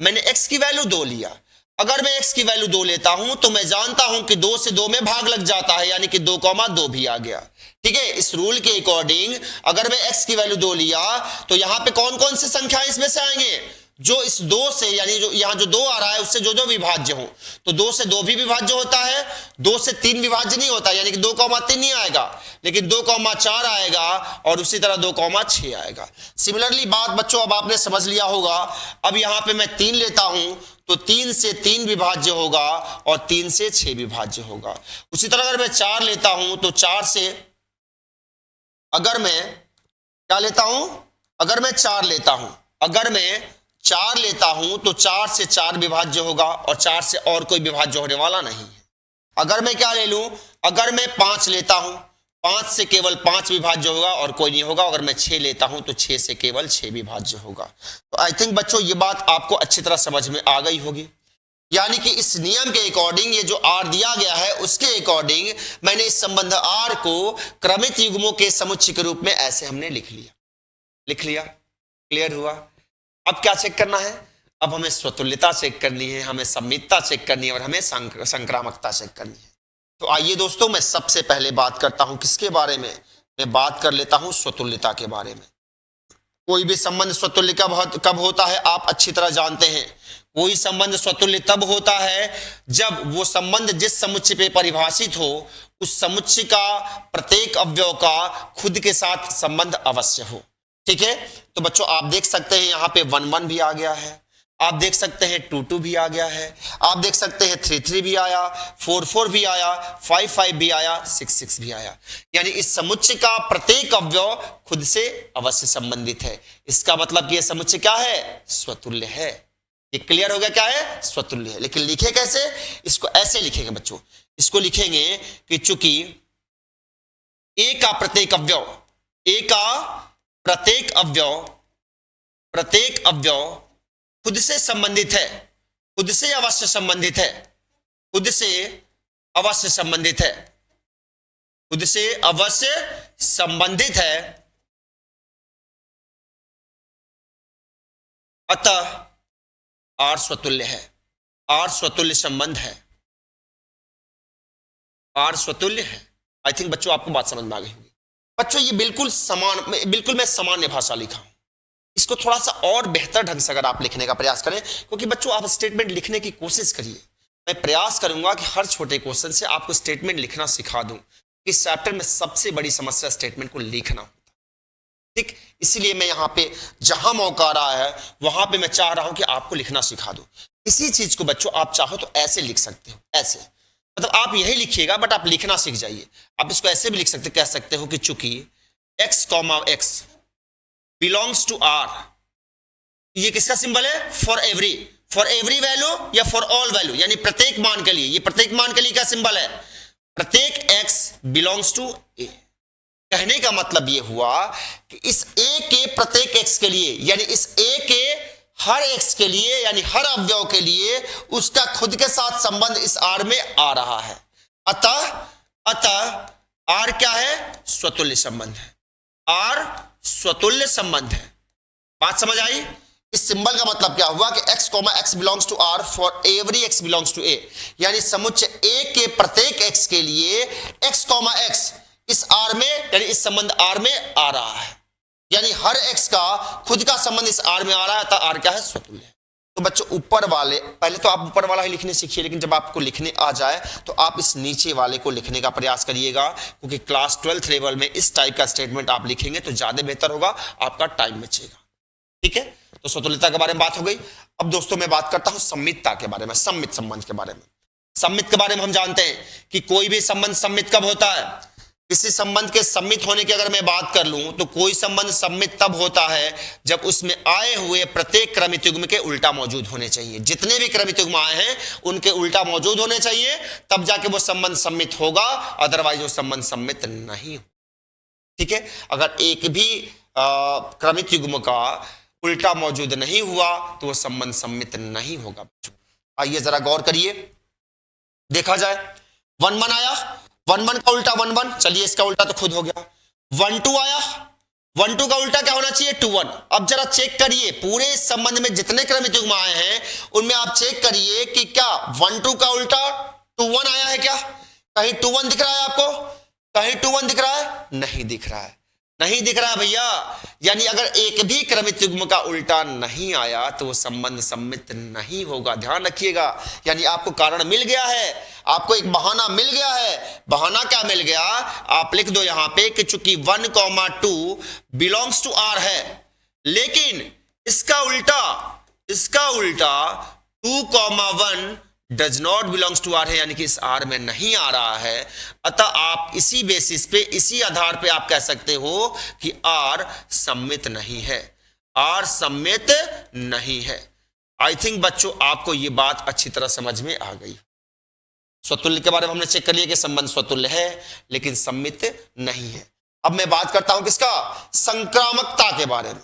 मैंने x की वैल्यू 2 लिया। अगर मैं x की वैल्यू 2 लेता हूं तो मैं जानता हूं कि 2 से 2 में भाग लग जाता है, यानी कि 2,2 भी आ गया, ठीक है। इस रूल के अकॉर्डिंग अगर मैं x की वैल्यू 2 लिया तो यहां पे कौन कौन से संख्या इसमें से आएंगे, जो इस 2 से, यानी जो यहां जो 2 आ रहा है उससे जो जो विभाज्य हो। तो 2 से 2 भी विभाज्य होता है, 2 से 3 विभाज्य नहीं होता, यानी कि 2,3 नहीं आएगा, लेकिन 2,4 आएगा और उसी तरह 2,6 आएगा। सिमिलरली बात बच्चों अब आपने समझ लिया होगा। अब यहां पे मैं 3 लेता हूं तो 3 से 3 विभाज्य होगा और 3 से 6 विभाज्य होगा। उसी तरह अगर मैं 4 लेता हूं तो 4 से, अगर मैं क्या लेता हूं, अगर मैं 4 लेता हूं, अगर मैं 4 लेता हूं तो 4 से 4 विभाज्य होगा और 4 से और कोई विभाज्य होने वाला नहीं है। अगर मैं क्या ले लूं, अगर मैं 5 लेता हूं, 5 से केवल 5 विभाज्य होगा और कोई नहीं होगा। अगर मैं 6 लेता हूं तो 6 से केवल 6 विभाज्य होगा। तो आई थिंक बच्चों ये बात आपको अच्छी तरह समझ में आ गई होगी। यानी कि इस नियम के अकॉर्डिंग, ये जो R दिया गया है उसके अकॉर्डिंग मैंने इस संबंध R को क्रमित युग्मों के समुच्चय के रूप में ऐसे हमने लिख लिया। क्लियर हुआ। अब क्या चेक करना है, अब हमें स्वतुल्यता चेक करनी है, हमें सम्मितता चेक करनी है और हमें संक्रामकता चेक करनी है। तो आइए दोस्तों, मैं सबसे पहले बात करता हूं किसके बारे में, मैं बात कर लेता हूं स्वतुल्यता के बारे में। कोई भी संबंध स्वतुल्य कब होता है आप अच्छी तरह जानते हैं। कोई संबंध स्वतुल्य तब होता है जब वो संबंध जिस समुच्चय पे परिभाषित हो उस समुच्चय का प्रत्येक अवयव का खुद के साथ संबंध अवश्य हो, ठीक है। तो बच्चों आप देख सकते हैं यहां पे 1,1 भी आ गया है, आप देख सकते हैं 2,2 भी आ गया है, आप देख सकते हैं 3,3 भी आया, 4,4 भी आया, 5,5 भी आया, 6,6 भी आया। यानी इस समुच्चय का प्रत्येक अवयव खुद से अवश्य संबंधित है। इसका मतलब कि यह समुच्चय क्या है, स्वतुल्य है। ये क्लियर हो गया, क्या है, स्वतुल्य है। लेकिन लिखे कैसे, इसको ऐसे लिखेंगे बच्चों, इसको लिखेंगे कि चूंकि ए का प्रत्येक अवयव खुद से संबंधित है, खुद से अवश्य संबंधित है, खुद से अवश्य संबंधित है, खुद से अवश्य संबंधित है, अतः R स्वतुल्य है, R स्वतुल्य संबंध है। आर स्वतुल्य है। आई थिंक बच्चों आपको बात समझ में आ गई होगी। बच्चों ये बिल्कुल मैं सामान्य भाषा लिखा हूं, इसको थोड़ा सा और बेहतर ढंग से अगर आप लिखने का प्रयास करें, क्योंकि बच्चों आप स्टेटमेंट लिखने की कोशिश करिए। मैं प्रयास करूंगा कि हर छोटे क्वेश्चन से आपको स्टेटमेंट लिखना सिखा दूं। इस चैप्टर में सबसे बड़ी समस्या स्टेटमेंट को लिखना होता है, ठीक। इसीलिए मैं यहाँ पे जहां मौका आ रहा है वहां पे मैं चाह रहा हूं कि आपको लिखना सिखा दूं। इसी चीज को बच्चों आप चाहो तो ऐसे लिख सकते हो, ऐसे मतलब आप यही लिखिएगा बट आप लिखना सीख जाइए। आप इसको ऐसे भी लिख सकते, कह सकते हो कि चूंकि x, x belongs to r, ये किसका सिंबल है? फॉर एवरी वैल्यू या फॉर ऑल वैल्यू, यानी प्रत्येक मान के लिए। ये प्रत्येक मान के लिए क्या सिंबल है? प्रत्येक x बिलोंग्स टू a। कहने का मतलब ये हुआ कि इस a के प्रत्येक x के लिए, यानी इस a के हर x के लिए, यानी हर अवयव के लिए उसका खुद के साथ संबंध इस r में आ रहा है। अतः r क्या है? स्वतुल्य संबंध है। r स्वतुल्य संबंध है। बात समझ आई? इस सिंबल का मतलब क्या हुआ कि x, x belongs to r for every x belongs to a, यानी समुच्चय a के प्रत्येक x के लिए x, x इस r में, यानी इस संबंध r में आ रहा है, यानी हर x का खुद का संबंध इस r में आ रहा है। तो r क्या है? स्वतुल्य। तो बच्चों ऊपर वाले, पहले तो आप ऊपर वाला ही लिखने सीखिए, लेकिन जब आपको लिखने आ जाए तो आप इस नीचे वाले को लिखने का प्रयास करिएगा, क्योंकि क्लास 12th लेवल में इस टाइप का स्टेटमेंट आप लिखेंगे तो ज्यादा बेहतर होगा, आपका टाइम बचेगा, ठीक है। तो स्वतुल्यता के बारे में बात हो गई। अब दोस्तों मैं बात करता हूं सम्मितता के बारे में, सम्मित संबंध के बारे में। सम्मित के बारे में हम जानते हैं कि कोई भी संबंध सम्मित कब होता है? किसी संबंध के सम्मित होने की अगर मैं बात कर लूं तो कोई संबंध सम्मित तब होता है जब उसमें आए हुए प्रत्येक क्रमित युग्म के उल्टा मौजूद होने चाहिए। जितने भी क्रमित युग्म आए हैं उनके उल्टा मौजूद होने चाहिए, तब जाके वो संबंध सम्मित होगा, अदरवाइज वो संबंध सम्मित नहीं हो, ठीक है। अगर एक भी क्रमित युग्म का उल्टा मौजूद नहीं हुआ तो वो संबंध सम्मित नहीं होगा। आइए जरा गौर करिए, देखा जाए 1 1 आया, 1 1 का उल्टा 1 1, चलिए इसका उल्टा तो खुद हो गया। 1 2 आया, 1 2 का उल्टा क्या होना चाहिए? 2 1। अब जरा चेक करिए पूरे इस संबंध में जितने क्रमित युग्म आए हैं उनमें आप चेक करिए कि क्या 1 2 का उल्टा 2 1 आया है क्या? कहीं 2 1 दिख रहा है आपको? कहीं 2 1 दिख रहा है? नहीं दिख रहा है, नहीं दिख रहा है भैया। यानी अगर एक भी क्रमित युग्म का उल्टा नहीं आया तो वो संबंध सम्मित नहीं होगा, ध्यान रखिएगा। यानी आपको कारण मिल गया है, आपको एक बहाना मिल गया है। बहाना क्या मिल गया? आप लिख दो यहां पे कि चूंकि 1 2 बिलोंग्स टू r है, लेकिन इसका उल्टा 2 1 does not belongs to r है, यानी कि इस r में नहीं आ रहा है। अतः आप इसी बेसिस पे, इसी आधार पे आप कह सकते हो कि r सम्मित नहीं है, r सम्मित नहीं है। आई थिंक बच्चों आपको ये बात अच्छी तरह समझ में आ गई। स्वतुल्य के बारे में हमने चेक कर लिया कि संबंध स्वतुल्य है लेकिन सम्मित नहीं है। अब मैं बात करता हूं किसका? संक्रामकता के बारे में।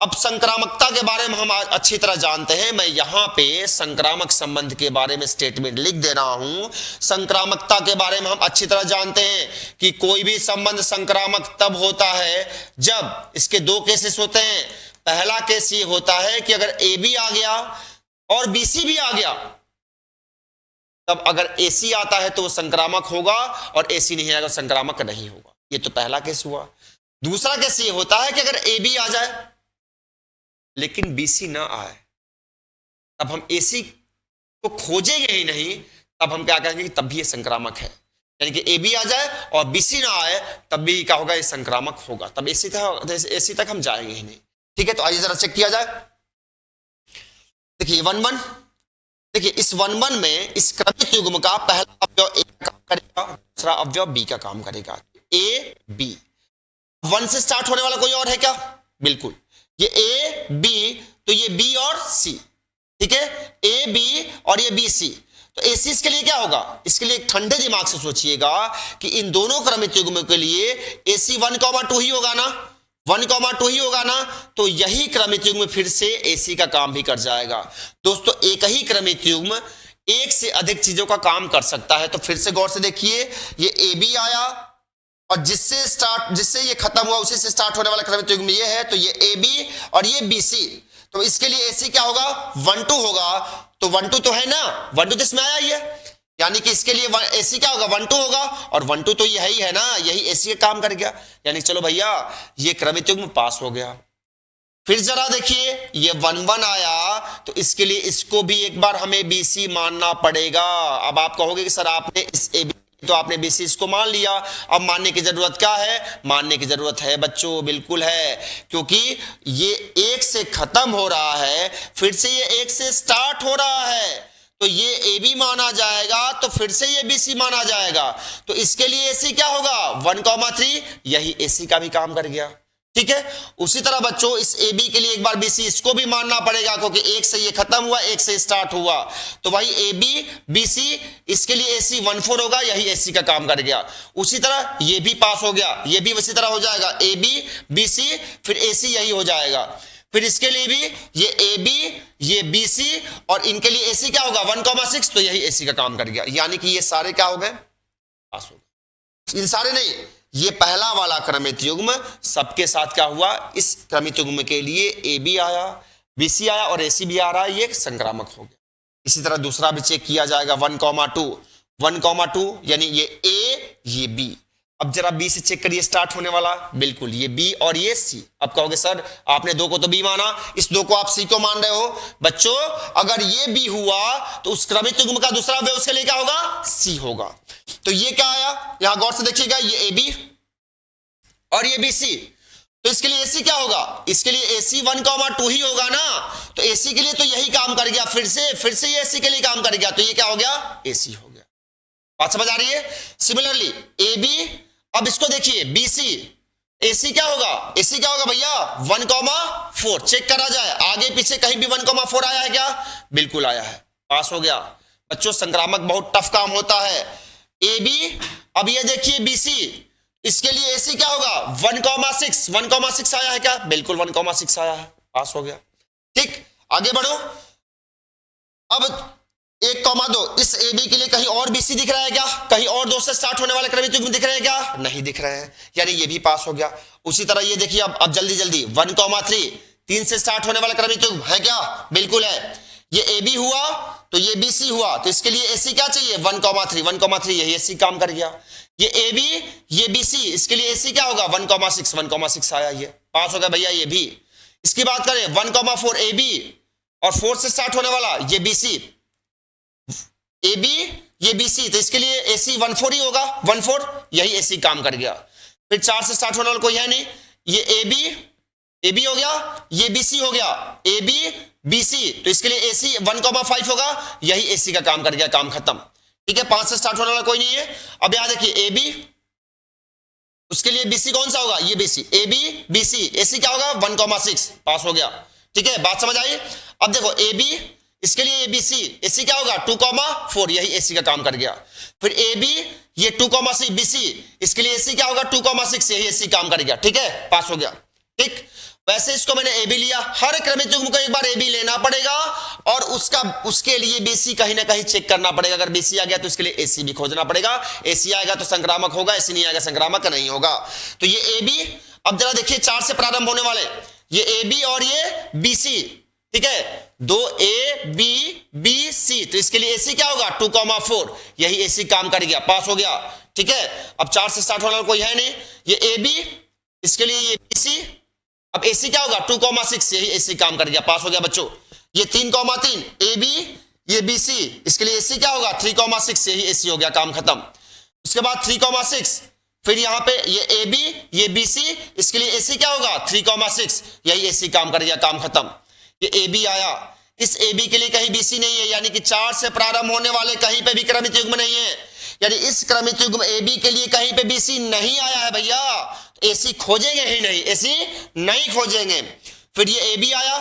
अब संक्रामकता के बारे में हम अच्छी तरह जानते हैं। मैं यहां पे संक्रामक संबंध के बारे में स्टेटमेंट लिख दे रहा हूं। संक्रामकता के बारे में हम अच्छी तरह जानते हैं कि कोई भी संबंध संक्रामक तब होता है जब इसके 2 केसेस होते हैं। पहला केस ये होता है कि अगर ए बी आ गया और बी सी भी आ गया, तब अगर ए सी आता है तो वो संक्रामक होगा और ए सी नहीं आएगा संक्रामक नहीं होगा। ये तो पहला केस हुआ। दूसरा केस ये होता है कि अगर ए बी आ जाए लेकिन बीसी ना आए, तब हम एसी को खोजेंगे ही नहीं, तब हम क्या कहेंगे कि तब भी ये संक्रामक है। यानी कि ए बी आ जाए और बीसी ना आए तब भी क्या होगा? ये संक्रामक होगा। तब एसी तक हम जाएंगे ही नहीं, ठीक है। तो आइए जरा चेक किया जाए। देखिए 1 1, देखिए इस 1 1 में इस क्रमित युग्म का पहला अवयव ए का काम करेगा, दूसरा अवयव बी का काम करेगा। ए बी 1 से स्टार्ट होने वाला कोई और है क्या? बिल्कुल, ये ए बी, तो ये बी और सी, ठीक है। ए बी और ये बी सी। तो ए सी इसके लिए क्या होगा? इसके लिए ठंडे दिमाग से सोचिएगा कि इन दोनों क्रमित युग्मों के लिए ए सी 1 2 ही होगा ना, 1 2 ही होगा ना। तो यही क्रमित युग्म फिर से ए सी का काम भी कर जाएगा। दोस्तों एक ही क्रमित युग्म एक से अधिक चीजों का काम कर सकता है। तो फिर से गौर से देखिए, ये ए बी आया और जिससे ये खत्म हुआ उसी से स्टार्ट होने वाला क्रमित युग्म ये है, तो ये ए बी और ये बी सी। तो इसके लिए एसी क्या होगा? 1 2 होगा। तो 1 2 तो है ना, 1 2 इसमें आया ही है। यानी कि इसके लिए एसी क्या होगा 1 2 होगा, और 1 2 तो यही है ना, यही एसी का काम कर गया। यानी चलो भैया ये क्रमित युग्म पास हो गया। फिर जरा देखिए ये 1 1 आया, तो इसके लिए इसको भी एक बार हमें बीसी मानना पड़ेगा। अब आप कहोगे कि सर आपने इस एबी तो आपने बीसी इसको मान लिया, अब मानने की जरूरत क्या है? मानने की जरूरत है बच्चों, बिल्कुल है, क्योंकि ये 1 से खत्म हो रहा है, फिर से ये 1 से स्टार्ट हो रहा है, तो ये ए बी माना जाएगा, तो फिर से ये बी सी माना जाएगा। तो इसके लिए एसी क्या होगा 1,3, यही एसी का भी काम कर गया। ठीक है, उसी तरह बच्चों इस ए बी के लिए एक बार बी सी इसको भी मानना पड़ेगा, क्योंकि 1 से ये खत्म हुआ, 1 से स्टार्ट हुआ, तो भाई ए बी बी सी, इसके लिए एसी 1 4 होगा, यही एसी का काम कर गया। उसी तरह ये भी पास हो गया, ये भी उसी तरह हो जाएगा, ए बी बी सी, फिर एसी यही हो जाएगा। फिर इसके लिए भी ये ए बी, ये बी सी, और इनके लिए एसी क्या होगा 1,6, तो यही एसी का काम कर गया। यानी कि ये सारे क्या हो गए? पास हो गए। इन सारे नहीं, ये पहला वाला क्रमित युग्म सबके साथ क्या हुआ? इस क्रमित युग्म के लिए ए बी आया, बी सी आया और एसी भी आ रहा है, ये संक्रामक हो गया। इसी तरह दूसरा भी चेक किया जाएगा 1,2 यानी ये ए ये बी। अब जरा बी से चेक करिए स्टार्ट होने वाला, बिल्कुल ये बी और ये सी। अब कहोगे सर आपने 2 को तो बी माना, इस 2 को आप सी को मान रहे हो। बच्चों अगर ये बी हुआ तो उस क्रमित युग्म का दूसरा अवयव उसके लिए क्या होगा? सी होगा। तो ये क्या आया, यहां गौर से देखिएगा, ये ए बी और ये बी सी, तो इसके लिए एसी क्या होगा? इसके लिए एसी 1,2 ही होगा ना, तो एसी के लिए तो यही काम कर गया, फिर से ये एसी के लिए काम कर गया, तो ये क्या हो गया? एसी हो गया। बात समझ आ रही है? सिमिलरली ए बी, अब इसको देखिए बी सी, एसी क्या होगा? एसी क्या होगा भैया 1,4, चेक करा जाए आगे पीछे कहीं भी 1,4 आया है क्या? बिल्कुल आया है, पास हो गया। बच्चों संक्रामक बहुत टफ काम होता है। ए बी, अब ये देखिए बी सी, इसके लिए एसी क्या होगा 1,6 आया है क्या? बिल्कुल 1,6 आया है, पास हो गया। ठीक, आगे बढ़ो। अब 1,2, इस ए बी के लिए कहीं और बीसी दिख रहा है क्या? कहीं और 2 से स्टार्ट होने वाले क्रमित युग्म दिख रहे हैं क्या? नहीं दिख रहे हैं, यानी ये भी पास हो गया। उसी तरह ये देखिए अब जल्दी 1,3, 3 से स्टार्ट होने वाला क्रमित युग्म है क्या? बिल्कुल है। ये ए बी हुआ तो ये बी सी हुआ, तो इसके लिए एसी क्या चाहिए 1,3, यही एसी काम कर गया। ये ए बी ये बी सी, इसके लिए एसी क्या होगा 1,6 आया, ये पास हो गया भैया ये भी। इसकी बात करें 1,4 ए बी और 4 से स्टार्ट होने वाला ये बी सी, ए बी ये बी सी, तो इसके लिए एसी 1 4 ही होगा, 1 4 यही एसी काम कर गया। फिर 4 से स्टार्ट होने वाला कोई है नहीं, ये ए बी हो गया, ये बी सी हो गया, ए बी बी सी, तो इसके लिए एसी 1,5 होगा, यही एसी का काम कर गया, काम खत्म। ठीक है, 5 से स्टार्ट होने वाला कोई नहीं है। अब यहां देखिए ए बी, उसके लिए बीसी कौन सा होगा? ये BC, A B B C, AC क्या होगा 1,6, पास हो गया। ठीक है, बात समझ आई? अब देखो ए बी, इसके लिए एबीसी, एसी क्या होगा 2,4, यही एसी का काम कर गया। फिर ए बी ये 2,6 बीसी, इसके लिए एसी क्या होगा 2,6, यही एसी काम कर गया। ठीक है, पास हो गया। ठीक, वैसे इसको मैंने ए बी लिया, हर क्रमित युग्म को एक बार ए बी लेना पड़ेगा और उसके लिए बीसी कहीं ना कहीं चेक करना पड़ेगा। अगर बीसी आ गया तो इसके लिए एसी भी खोजना पड़ेगा, एसी आएगा तो संक्रामक होगा, एसी नहीं आएगा संक्रामक नहीं होगा। तो ये ए बी, अब जरा देखिए 4 से प्रारंभ होने वाले, ये ए बी और ये बी सी, ठीक है, 2 ए बी बी सी, तो इसके लिए एसी क्या होगा 2,4, यही एसी काम कर गया, पास हो गया। ठीक है, अब 4 से स्टार्ट होने वाला कोई है नहीं, ये ए बी, इसके लिए ये बी सी, अब एसी क्या होगा 2,6, यही एसी काम कर गया, पास हो गया बच्चों। ये 3,3 ए बी ये बी सी, इसके लिए एसी क्या होगा 3,6, यही एसी हो गया, काम खत्म। उसके बाद 3,6, फिर यहां पे ये ए बी ये बी सी, इसके लिए एसी क्या होगा 3,6, यही एसी काम कर गया, काम खत्म। ये ए बी आया, इस ए बी के लिए कहीं बीसी नहीं है, यानी कि 4 से प्रारंभ होने वाले कहीं पे भी क्रमित युग्म नहीं है, यानी इस क्रमित युग्म ए बी के लिए कहीं पे बीसी नहीं आया है भैया, एसी खोजेंगे ही नहीं, एसी नहीं खोजेंगे। फिर ये ए बी आया,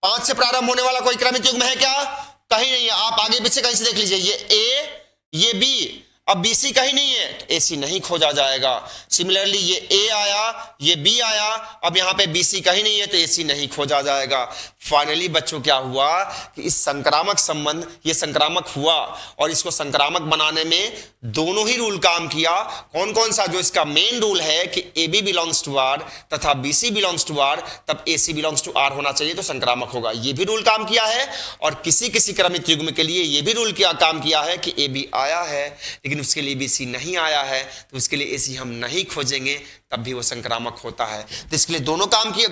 5 से प्रारंभ होने वाला कोई क्रमित युग्म है क्या? कहीं नहीं है, आप आगे पीछे कहीं से देख लीजिए, ये ए ये बी, अब बीसी कहीं नहीं है तो एसी नहीं खोजा जाएगा। सिमिलरली ये ए आया ये बी आया, अब यहां पे बीसी कहीं नहीं है तो एसी नहीं खोजा जाएगा। फाइनली बच्चों क्या हुआ कि इस संक्रामक संबंध, ये संक्रामक हुआ और इसको संक्रामक बनाने में दोनों ही रूल काम किया। कौन कौन सा? जो इसका मेन रूल है कि A B belongs to R तथा B C belongs to R, तब A C belongs to R होना चाहिए तो संक्रामक होगा, ये भी रूल काम किया है। और किसी किसी क्रमित युग्म के लिए ये भी रूल क्या काम किया है कि ए बी आया है लेकिन उसके लिए बी सी नहीं आया है, तो उसके लिए ए सी हम नहीं खोजेंगे, तब भी वो संक्रामक होता है। तो इसके लिए दोनों काम किए,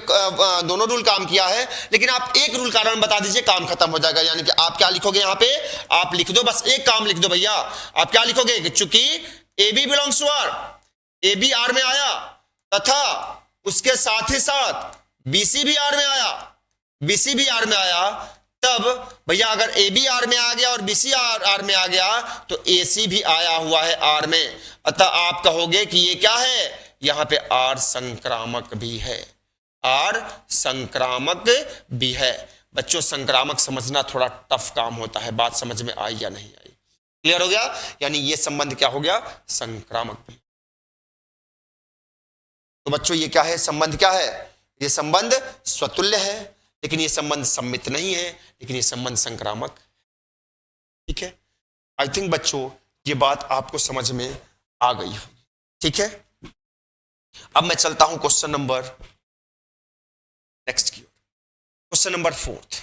दोनों रूल काम किया है। लेकिन आप एक रूल कारण बता दीजिए, काम खत्म हो जाएगा। यानी कि आप क्या लिखोगे यहां पे? आप लिख दो, बस एक काम लिख दो भैया। आप क्या लिखोगे कि चूंकि A B belongs to R, A B R में आया तथा उसके साथ ही साथ बी सी भी आर में आया, बी सी भी आर में आया, तब भैया अगर ए बी आर में आ गया और बी सी आर में आ गया तो ए सी भी आया हुआ है आर में। अतः आप कहोगे कि ये क्या है? यहां पे आर संक्रामक भी है, आर संक्रामक भी है। बच्चों संक्रामक समझना थोड़ा टफ काम होता है, बात समझ में आई या नहीं आई? क्लियर हो गया? यानी ये संबंध क्या हो गया? संक्रामक भी। तो बच्चों ये क्या है? संबंध क्या है? ये संबंध स्वतुल्य है, लेकिन ये संबंध सम्मित नहीं है, लेकिन ये संबंध संक्रामक। ठीक है, आई थिंक बच्चों ये बात आपको समझ में आ गई होगी। ठीक है, अब मैं चलता हूं क्वेश्चन नंबर नेक्स्ट की ओर, क्वेश्चन नंबर 4।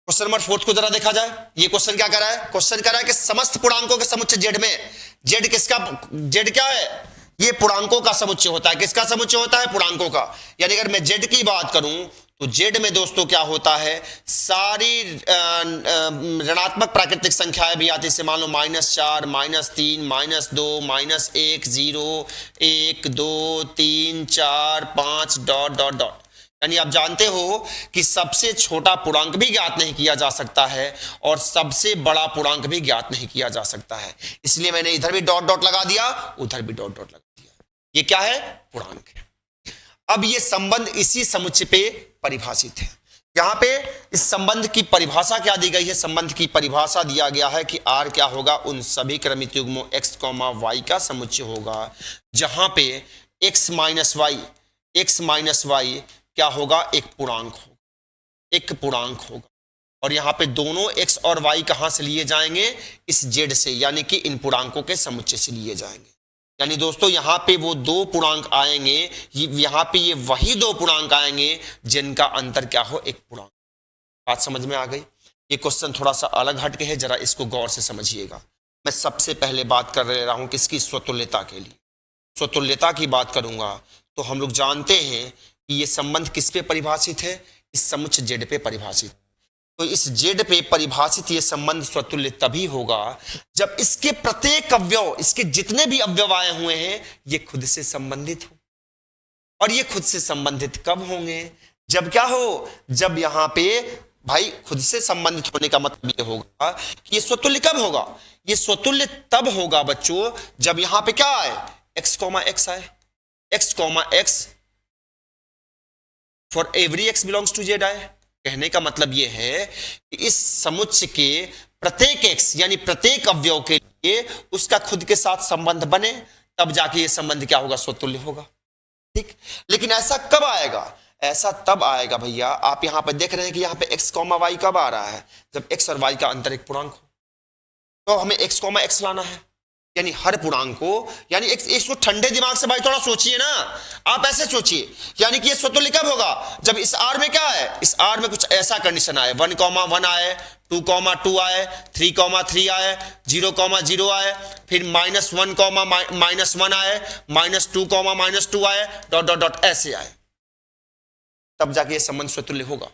क्वेश्चन नंबर 4 को जरा देखा जाए। ये क्वेश्चन क्या कर रहा है? क्वेश्चन कर रहा है कि समस्त पूर्णांकों के समुच्चय जेड में, जेड किसका, जेड क्या है? ये पूर्णांकों का समुच्चय होता है। किसका समुच्चय होता है? पूर्णांकों का। यानी अगर मैं जेड की बात करूं तो जेड में दोस्तों क्या होता है? सारी ऋणात्मक प्राकृतिक संख्याएं भी आती है। मान लो -4, -3, -2, -1, 0, 1, 2, 3, 4, 5 डॉट डॉट डॉट। यानी आप जानते हो कि सबसे छोटा पूर्णांक भी ज्ञात नहीं किया जा सकता है और सबसे बड़ा पूर्णांक भी ज्ञात नहीं किया जा सकता है। इसलिए मैंने इधर भी डॉट डॉट लगा दिया, उधर भी डॉट डॉट लगा दिया। ये क्या है? पूर्णांक है। अब ये संबंध इसी समुच्चय पे परिभाषित है। यहां पे इस संबंध की परिभाषा क्या दी गई है? संबंध की परिभाषा दिया गया है कि आर क्या होगा? उन सभी क्रमित युग्मों x, y का समुच्चय होगा जहां पे x माइनस वाई क्या होगा? एक पूर्णांक होगा, एक पूर्णांक होगा। और यहां पे दोनों x और y कहां से लिए जाएंगे? इस z से, यानी कि इन पूर्णांकों के समुच्चय से लिए जाएंगे। यानी दोस्तों यहां पे वो दो पूर्णांक आएंगे, यहां पे ये वही दो पूर्णांक आएंगे जिनका अंतर क्या हो? एक पूर्णांक। बात समझ में आ गई? ये क्वेश्चन थोड़ा सा अलग हटके है, जरा इसको गौर से समझिएगा। मैं सबसे पहले बात कर रहा हूं किसकी? स्वतुल्यता के लिए। स्वतुल्यता की बात करूंगा तो हम लोग जानते हैं कि ये संबंध किस पे परिभाषित है? इस समुच्चय जेड पे परिभाषित। तो इस जेड पे परिभाषित ये संबंध स्वतुल्य तभी होगा जब इसके प्रत्येक अवयव, इसके जितने भी अवयव आए हुए हैं, ये खुद से संबंधित हो। और ये खुद से संबंधित कब होंगे? जब क्या हो? जब यहां पे भाई खुद से संबंधित होने का मतलब ये होगा कि ये स्वतुल्य कब होगा? ये स्वतुल्य तब होगा बच्चों जब यहां पे क्या आए? x, x आए। x, for every x belongs to Z आए। कहने का मतलब यह है कि इस समुच्चय के प्रत्येक x यानी प्रत्येक अवयव के लिए उसका खुद के साथ संबंध बने, तब जाके ये संबंध क्या होगा? स्वतुल्य होगा। ठीक, लेकिन ऐसा कब आएगा? ऐसा तब आएगा भैया, आप यहां पर देख रहे हैं कि यहां पे x, y कब आ रहा है? जब x और y का अंतर एक पूर्णांक हो। तो हमें x, x लाना है, यानी हर पूर्णांक को, यानी इसको ठंडे दिमाग से भाई थोड़ा सोचिए ना। आप ऐसे सोचिए, यानी कि ये स्वतुल्य कब होगा? जब इस आर में क्या है? इस आर में कुछ ऐसा कंडीशन आए, 1, 1 आए, 2, 2 आए, 3, 3 आए, 0, 0 आए, फिर -1, -1 आए, -2, -2 आए, डॉट डॉट डॉट ऐसे आए, तब जाके ये संबंध स्वतुल्य होगा।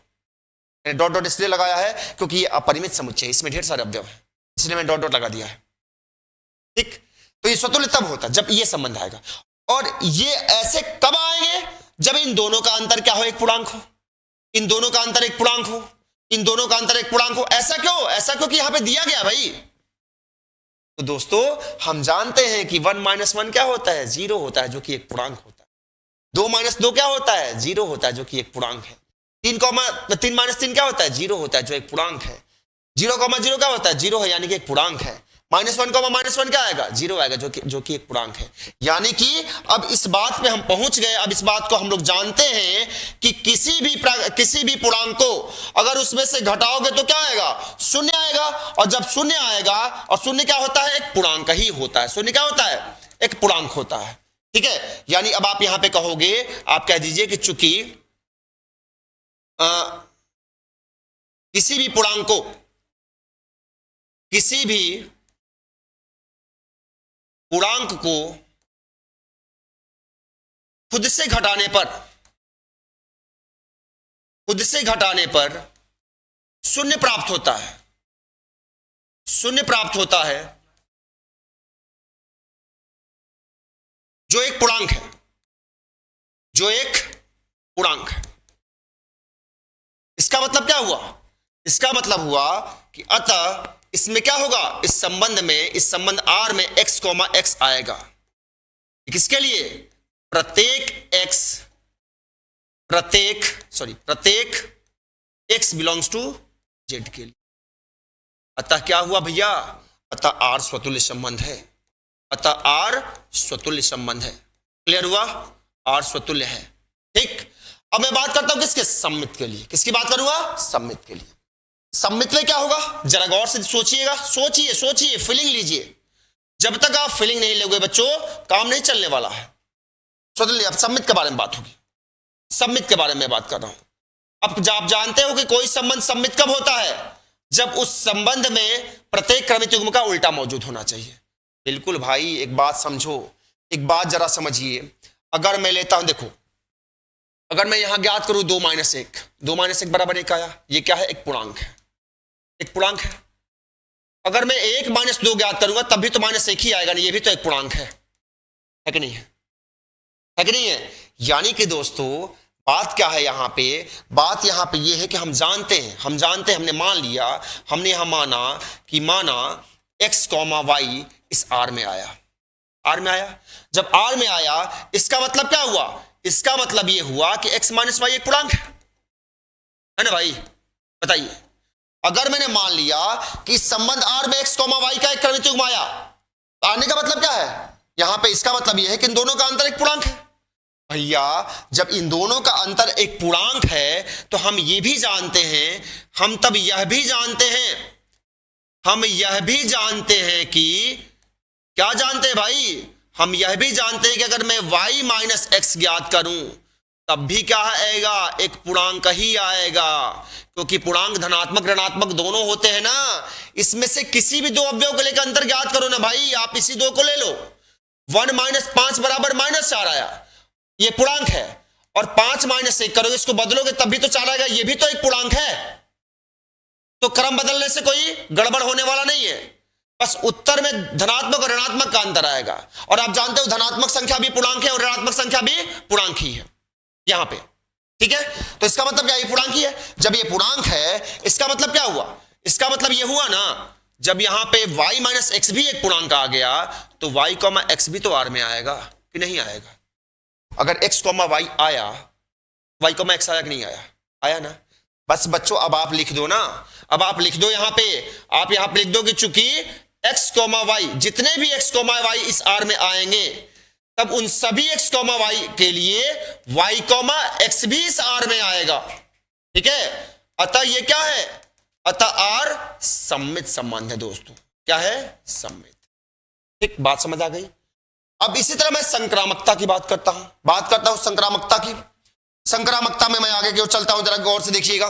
डॉट डॉट इसलिए लगाया है क्योंकि ये अपरिमित समुच्चय है, इसमें ढेर सारे अवयव है, इसलिए मैंने डॉट डॉट लगा दिया है। ठीक, तो ये स्वतुल्य तब होता जब ये संबंध आएगा। और ये ऐसे कब आएंगे? जब इन दोनों का अंतर क्या हो? एक पूर्णांक हो। इन दोनों का अंतर एक पूर्णांक हो, इन दोनों का अंतर एक पूर्णांक हो। ऐसा क्यों? ऐसा क्योंकि यहां पे दिया गया भाई। तो दोस्तों हम जानते हैं कि 1 - 1 क्या होता है? 0 होता है, जो कि एक पूर्णांक होता है। 2 - 2 क्या होता है? 0 होता है, जो कि एक पूर्णांक है। 3 - 3 क्या होता है? 0 होता है, जो एक पूर्णांक है। 0, 0 क्या होता है? 0 है, यानी कि एक पूर्णांक है। -1 -1 क्या आएगा? 0 आएगा, जो कि एक पूर्णांक है। यानी कि अब इस बात पे हम पहुंच गए, अब इस बात को हम लोग जानते हैं कि किसी भी पूर्णांक को अगर उसमें से घटाओगे तो क्या आएगा? 0 आएगा। और जब 0 आएगा, और 0 क्या होता है? एक पूर्णांक ही होता है। 0 क्या होता है? एक पूर्णांक होता है। ठीक है, यानी अब आप यहां पे कहोगे, आप कह दीजिए कि चूंकि किसी भी पूर्णांक को खुद से घटाने पर 0 प्राप्त होता है। 0 प्राप्त होता है, जो एक पूर्णांक है। इसका मतलब क्या हुआ? इसका मतलब हुआ कि अतः इसमें क्या होगा? इस संबंध R में x, x आएगा। किसके लिए? प्रत्येक x बिलोंग्स टू z के लिए। अतः क्या हुआ भैया? अतः R स्वतुल्य संबंध है। क्लियर हुआ? R स्वतुल्य है। ठीक, अब मैं बात करता हूं किसके? सममित के लिए। किसकी बात करूंगा? सममित के लिए। सममित में क्या होगा? जरा गौर से सोचिएगा, सोचिए, फीलिंग लीजिए। जब तक आप फीलिंग नहीं लोगे बच्चों, काम नहीं चलने वाला है। स्वतुल्य, अब सममित के बारे में बात होगी। सममित के बारे में बात कर रहा हूं। अब आप जानते हो कि कोई संबंध सममित कब होता है? जब उस संबंध में प्रत्येक क्रमित युग्म का उल्टा मौजूद होना चाहिए। बिल्कुल भाई, एक बात समझो, एक बात जरा समझिए। अगर मैं लेता हूं, देखो, अगर मैं यहां ज्ञात करूं 2 - 1, 2 - 1 बराबर 1 आया। ये क्या है? एक पूर्णांक है। अगर मैं 1 - 2 ज्ञात करूंगा तब भी तो -1 ही आएगा, नहीं? ये भी तो एक पूर्णांक है कि नहीं है? यानी कि दोस्तों बात क्या है यहां पे? बात यहां पे ये है कि हम जानते हैं, हमने मान लिया, हमने यहां माना x, y इस R में आया। जब R में आया, इसका मतलब क्या हुआ? इसका मतलब ये हुआ कि x - y एक पूर्णांक है ना भाई? बताइए, अगर मैंने मान लिया कि इस संबंध R में x, y का एक क्रमित युग्म आया, तो आने का मतलब क्या है? यहां पे इसका मतलब यह है कि इन दोनों का अंतर एक पूर्णांक है। भैया, जब इन दोनों का अंतर एक पूर्णांक है तो हम ये भी जानते हैं, हम तब यह भी जानते हैं कि क्या जानते हैं भाई? हम यह भी जानते हैं कि अगर मैं y - x ज्ञात करूं तब भी क्या आएगा? एक पूर्णांक ही आएगा, क्योंकि पूर्णांक धनात्मक ऋणात्मक दोनों होते हैं ना। इसमें से किसी भी 2 अवयव को लेकर अंतर ज्ञात करो ना भाई, आप इसी 2 को ले लो। 1 - 5 बराबर -4 आया, ये पूर्णांक है। और 5 - 1 करोगे, इसको बदलोगे तब भी तो 4 आएगा, ये भी तो एक पूर्णांक है। तो क्रम बदलने से कोई गड़बड़ होने वाला नहीं है, बस उत्तर में धनात्मक और ऋणात्मक का अंतर आएगा। और आप जानते हो धनात्मक संख्या भी पूर्णांक है और ऋणात्मक संख्या भी पूर्णांक ही है यहां पे। ठीक है, तो इसका मतलब क्या? ये पूर्णांक ही है। जब ये पूर्णांक है, इसका मतलब क्या हुआ? इसका मतलब ये हुआ ना, जब यहां पे y - x भी एक पूर्णांक आ गया तो y, x भी तो R में आएगा कि नहीं आएगा? अगर x, y आया, y, x आया कि नहीं आया? आया ना। बस बच्चों अब आप लिख दो ना, अब आप लिख दो यहां पे, आप यहां पे लिख दो कि चूंकि x, y, जितने भी x, y इस R में आएंगे, तब उन सभी x, y के लिए y, x भी इस R में आएगा। ठीक है, अतः ये क्या है? अतः R सममित संबंध है दोस्तों। क्या है? सममित। ठीक, बात समझ आ गई? अब इसी तरह मैं संक्रामकता की बात करता हूं संक्रामकता की। संक्रामकता में मैं आगे की ओर चलता हूं, जरा गौर से देखिएगा।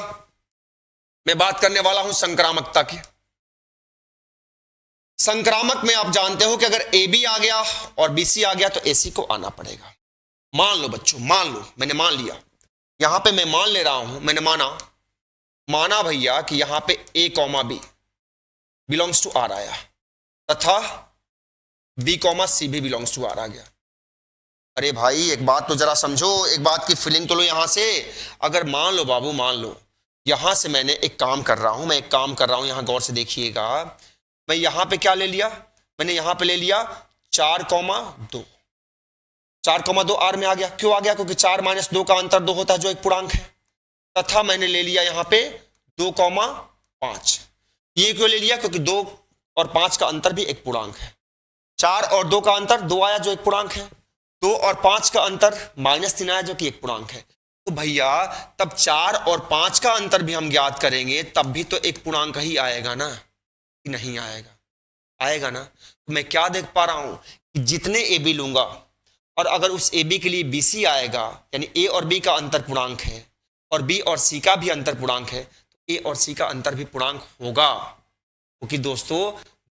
मैं बात करने वाला हूं संक्रामकता की। संक्रामक में आप जानते हो कि अगर AB आ गया और BC आ गया तो AC को आना पड़ेगा। मान लो बच्चों, मैंने मान लिया, यहां पे मैं मान ले रहा हूं, मैंने माना भैया कि यहां पे A, B belongs to R आया तथा B, C भी बिलोंग्स टू R आ गया। अरे भाई एक बात तो जरा समझो, एक बात की फीलिंग तो लो यहां से। अगर मान लो बाबू, मान लो यहां से मैंने एक काम कर रहा हूं, यहां गौर से देखिएगा। मैं यहां पे क्या ले लिया? मैंने यहां पे ले लिया 4,2। 4,2 R में आ गया। क्यों आ गया? क्योंकि 4 - 2 का अंतर 2 होता है, जो एक पूर्णांक है। तथा मैंने ले लिया यहां पे 2,5। ये क्यों ले लिया? क्योंकि 2 और 5 का अंतर भी एक पूर्णांक है। 4 और 2 का अंतर 2 आया जो एक पूर्णांक है। 2 और 5 का अंतर -3 आया जो कि एक पूर्णांक है। तो भैया तब 4 और 5 का अंतर भी हम ज्ञात करेंगे तब भी तो एक पूर्णांक ही आएगा ना, कि नहीं आएगा? आएगा ना। तो मैं क्या देख पा रहा हूं कि जितने ए बी लूंगा और अगर उस ए बी के लिए बी सी आएगा, यानी ए और बी का अंतर पूर्णांक है और बी और सी का भी अंतर पूर्णांक है, तो ए और सी का अंतर भी पूर्णांक होगा, क्योंकि दोस्तों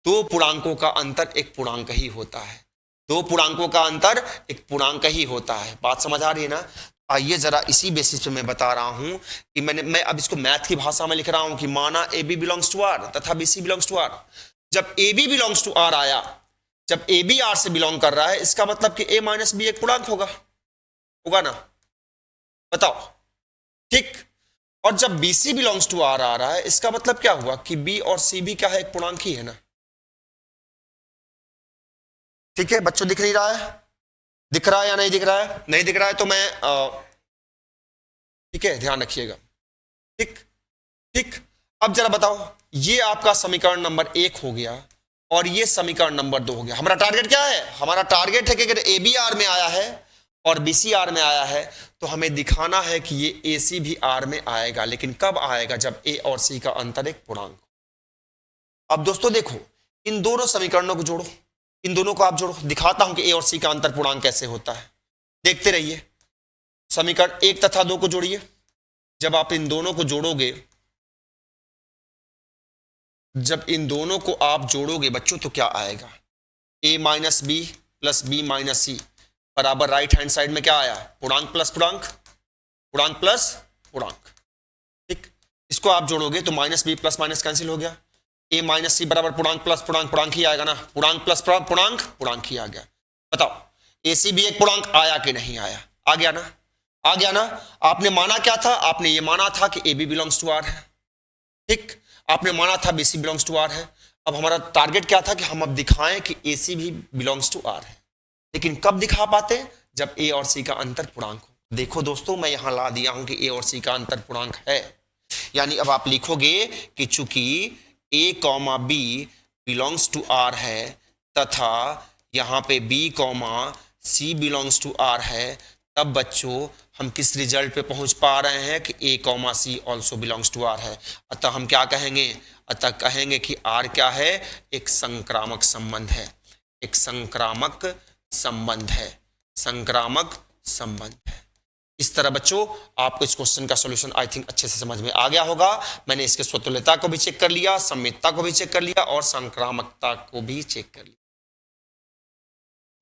दो पूर्णांकों का अंतर एक पूर्णांक ही होता है। दो पूर्णांकों का अंतर एक पूर्णांक ही होता है। बात समझ आ रही है ना? आइए जरा इसी बेसिस पे मैं बता रहा हूं कि मैं अब इसको मैथ की भाषा में लिख रहा हूं कि माना A B belongs to R तथा B C belongs to R. जब A B belongs to R आया, जब ए बी आर से बिलोंग कर रहा है, इसका मतलब कि ए माइनस बी एक पूर्णांक होगा, होगा ना? बताओ, ठीक। और जब B C belongs to R आ रहा है, इसका मतलब क्या हुआ कि बी और सी भी क्या है, एक पूर्णांक ही है ना। ठीक है बच्चों, दिख नहीं रहा है? दिख रहा है या नहीं दिख रहा है? नहीं दिख रहा है तो मैं ठीक है, ध्यान रखिएगा। ठीक ठीक। अब जरा बताओ, ये आपका समीकरण नंबर 1 हो गया और ये समीकरण नंबर 2 हो गया। हमारा टारगेट क्या है? हमारा टारगेट है कि अगर ए बी आर में आया है और बी सी आर में आया है तो हमें दिखाना है कि ये ए सी भी आर में आएगा। लेकिन कब आएगा? जब ए और सी का अंतर एक पूर्णांक। अब दोस्तों देखो, इन दोनों समीकरणों को जोड़ो, इन दोनों को आप जोड़ो, दिखाता हूं कि ए और सी का अंतर पूर्णांक कैसे होता है। देखते रहिए। समीकरण 1 तथा 2 को जोड़िए। जब आप इन दोनों को जोड़ोगे, जब इन दोनों को आप जोड़ोगे बच्चों, तो क्या आएगा? a minus B plus B minus C बराबर राइट हैंड साइड में क्या आया? पूर्णांक प्लस पूर्णांक, पूर्णांक प्लस पूर्णांक। ठीक, इसको आप जोड़ोगे तो minus B plus minus cancel हो गया। a माइनस सी बराबर पूर्णांक प्लस पूर्णांक, पूर्णांक ही आएगा ना। पूर्णांक प्लस पूर्णांक, पूर्णांक ही आ गया। बताओ ए सी भी एक पूर्णांक आया कि नहीं आया? आ गया ना, आ गया ना। आपने माना क्या था? आपने ये माना था कि A B belongs to R है। ठीक, आपने माना था B C belongs to R है। अब हमारा टारगेट क्या था कि हम अब दिखाएं कि ए सी भी बिलोंग्स टू आर है। लेकिन कब दिखा पाते? जब ए और सी का अंतर पूर्णांक हो। देखो दोस्तों, मैं यहां ला दिया हूं कि ए और सी का अंतर पूर्णांक है। यानी अब आप लिखोगे कि चूंकि A comma B belongs to R है तथा यहां पे B comma C belongs to R है, तब बच्चों हम किस रिजल्ट पे पहुंच पा रहे हैं कि A comma C also belongs to R है। अतः हम क्या कहेंगे? अतः कहेंगे कि आर क्या है? एक संक्रामक संबंध है, एक संक्रामक संबंध है, संक्रामक संबंध है। इस तरह बच्चों आपको इस क्वेश्चन का सॉल्यूशन आई थिंक अच्छे से समझ में आ गया होगा। मैंने इसके स्वतुल्यता को भी चेक कर लिया, सम्मितता को भी चेक कर लिया और संक्रामकता को भी चेक कर लिया।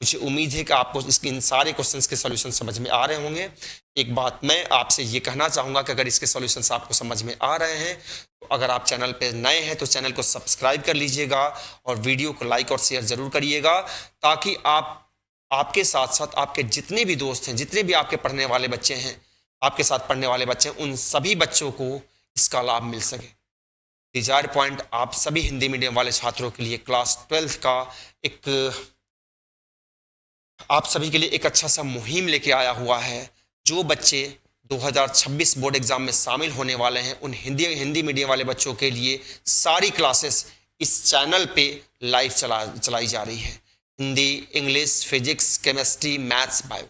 मुझे उम्मीद है कि आपको इसके इन सारे क्वेश्चंस के सॉल्यूशन समझ में आ रहे होंगे। एक बात मैं आपसे ये कहना चाहूँगा कि अगर इसके सॉल्यूशंस आपको समझ में आ रहे हैं तो अगर आप चैनल पे नए हैं तो चैनल को सब्सक्राइब कर लीजिएगा और वीडियो को लाइक और शेयर ज़रूर करिएगा, ताकि आपके साथ साथ आपके जितने भी दोस्त हैं, जितने भी आपके पढ़ने वाले बच्चे हैं, आपके साथ पढ़ने वाले बच्चे हैं, उन सभी बच्चों को इसका लाभ मिल सके। डिजायर पॉइंट आप सभी हिंदी मीडियम वाले छात्रों के लिए क्लास 12 का आप सभी के लिए एक अच्छा सा मुहिम लेके आया हुआ है। जो बच्चे 2026 बोर्ड एग्जाम में शामिल होने वाले हैं, उन हिंदी मीडियम वाले बच्चों के लिए सारी क्लासेस इस चैनल पे लाइव चलाई जा रही है। Hindi, English, physics, chemistry, maths, bio.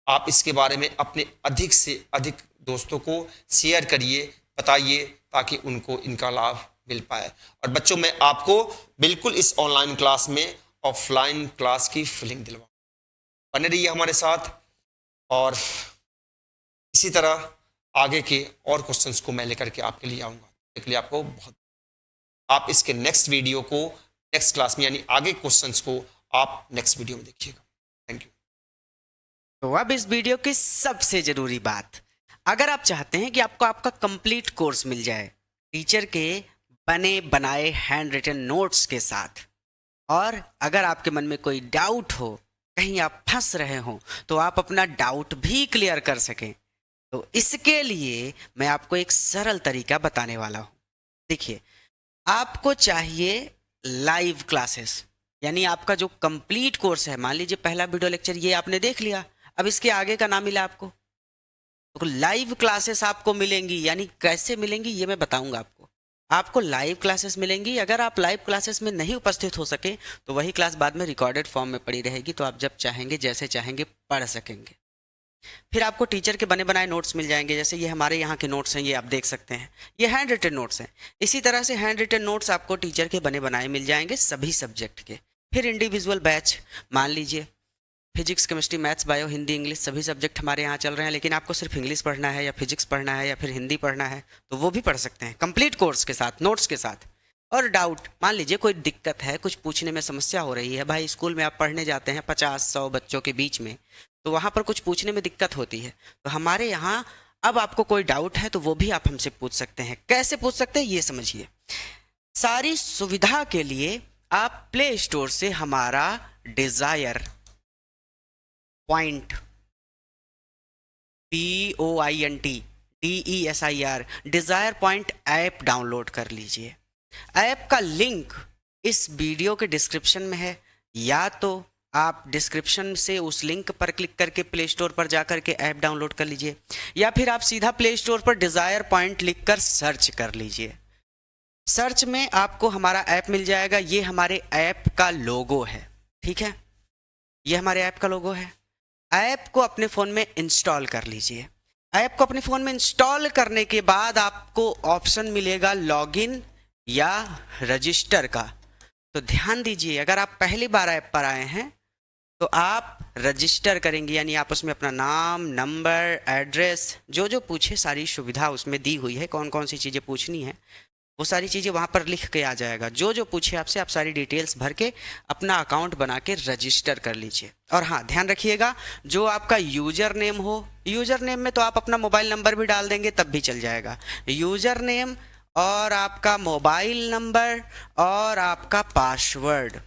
आप इसके बारे में अपने अधिक से अधिक दोस्तों को शेयर करिए, बताइए, ताकि उनको इनका लाभ मिल पाए। और बच्चों मैं आपको बिल्कुल इस ऑनलाइन क्लास में ऑफलाइन क्लास की फीलिंग दिलवा। बने रहिए हमारे साथ और इसी तरह आगे के और क्वेश्चंस को मैं लेकर के आपके लिए आऊँगा। इसके लिए आपको बहुत, आप इसके नेक्स्ट वीडियो को नेक्स्ट क्लास में, यानी आगे क्वेश्चंस को आप नेक्स्ट वीडियो में देखिएगा। Thank you. तो अब इस वीडियो की सबसे ज़रूरी बात, अगर आप चाहते हैं कि आपको आपका कंप्लीट कोर्स मिल जाए टीचर के बने बनाए हैंड रिटन नोट्स के साथ, और अगर आपके मन में कोई डाउट हो, कहीं आप फंस रहे हो, तो आप अपना डाउट भी क्लियर कर सकें, तो इसके लिए मैं आपको एक सरल तरीका बताने वाला हूँ। देखिए, आपको चाहिए लाइव क्लासेस, यानी आपका जो कंप्लीट कोर्स है, मान लीजिए पहला वीडियो लेक्चर ये आपने देख लिया, अब इसके आगे का ना मिला आपको, तो लाइव क्लासेस आपको मिलेंगी। यानी कैसे मिलेंगी ये मैं बताऊंगा आपको। आपको लाइव क्लासेस मिलेंगी। अगर आप लाइव क्लासेस में नहीं उपस्थित हो सके तो वही क्लास बाद में रिकॉर्डेड फॉर्म में पड़ी रहेगी, तो आप जब चाहेंगे जैसे चाहेंगे पढ़ सकेंगे। फिर आपको टीचर के बने बनाए नोट्स मिल जाएंगे, जैसे ये हमारे यहाँ के नोट्स हैं, ये आप देख सकते हैं, ये हैंड रिटन नोट्स हैं। इसी तरह से हैंड रिटन नोट्स आपको टीचर के बने बनाए मिल जाएंगे सभी सब्जेक्ट के। फिर इंडिविजुअल बैच, मान लीजिए physics, chemistry, maths, bio, Hindi, English सभी सब्जेक्ट हमारे यहाँ चल रहे हैं, लेकिन आपको सिर्फ इंग्लिश पढ़ना है या फिजिक्स पढ़ना है या फिर हिंदी पढ़ना है तो वो भी पढ़ सकते हैं कंप्लीट कोर्स के साथ, नोट्स के साथ। और डाउट, मान लीजिए कोई दिक्कत है, कुछ पूछने में समस्या हो रही है, भाई स्कूल में आप पढ़ने जाते हैं 50-100 बच्चों के बीच में, तो वहाँ पर कुछ पूछने में दिक्कत होती है, तो हमारे यहाँ अब आपको कोई डाउट है तो वो भी आप हमसे पूछ सकते हैं। कैसे पूछ सकते हैं ये समझिए। सारी सुविधा के लिए आप प्ले स्टोर से हमारा desire point, POINT desire point app download कर लीजिए। ऐप का लिंक इस वीडियो के डिस्क्रिप्शन में है, या तो आप डिस्क्रिप्शन से उस लिंक पर क्लिक करके प्ले स्टोर पर जाकर के ऐप डाउनलोड कर लीजिए, या फिर आप सीधा प्ले स्टोर पर डिजायर पॉइंट लिखकर सर्च कर लीजिए। सर्च में आपको हमारा ऐप मिल जाएगा। ये हमारे ऐप का लोगो है, ठीक है, ये हमारे ऐप का लोगो है। ऐप को अपने फ़ोन में इंस्टॉल कर लीजिए। ऐप को अपने फ़ोन में इंस्टॉल करने के बाद आपको ऑप्शन मिलेगा लॉगिन या रजिस्टर का। तो ध्यान दीजिए, अगर आप पहली बार ऐप पर आए हैं तो आप रजिस्टर करेंगे, यानी आप उसमें अपना नाम, नंबर, एड्रेस, जो पूछे सारी सुविधा उसमें दी हुई है, कौन कौन सी चीज़ें पूछनी है वो सारी चीज़ें वहाँ पर लिख के आ जाएगा। जो पूछे आपसे, आप सारी डिटेल्स भर के अपना अकाउंट बना के रजिस्टर कर लीजिए। और हाँ, ध्यान रखिएगा, जो आपका यूज़र नेम हो, यूज़र नेम में तो आप अपना मोबाइल नंबर भी डाल देंगे तब भी चल जाएगा। यूज़र नेम और आपका मोबाइल नंबर और आपका पासवर्ड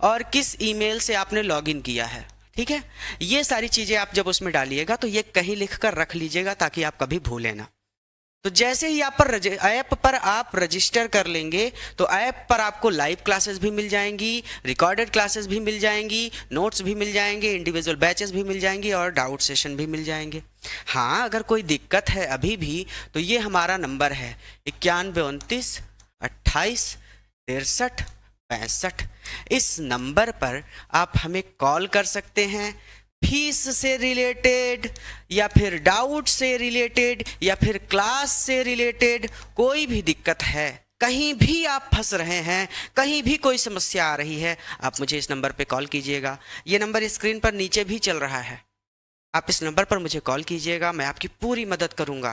और किस ईमेल से आपने लॉगिन किया है, ठीक है, ये सारी चीज़ें आप जब उसमें डालिएगा तो ये कहीं लिख कर रख लीजिएगा ताकि आप कभी भूलें ना। तो जैसे ही ऐप पर आप रजिस्टर कर लेंगे तो ऐप पर आपको लाइव क्लासेस भी मिल जाएंगी, रिकॉर्डेड क्लासेस भी मिल जाएंगी, नोट्स भी मिल जाएंगे, इंडिविजुअल बैचेस भी मिल जाएंगी और डाउट सेशन भी मिल जाएंगे। हाँ, अगर कोई दिक्कत है अभी भी तो ये हमारा नंबर है 9129 28 63 65। इस नंबर पर आप हमें कॉल कर सकते हैं। फीस से रिलेटेड या फिर डाउट से रिलेटेड या फिर क्लास से रिलेटेड कोई भी दिक्कत है, कहीं भी आप फंस रहे हैं, कहीं भी कोई समस्या आ रही है, आप मुझे इस नंबर पे कॉल कीजिएगा। ये नंबर स्क्रीन पर नीचे भी चल रहा है, आप इस नंबर पर मुझे कॉल कीजिएगा, मैं आपकी पूरी मदद करूंगा।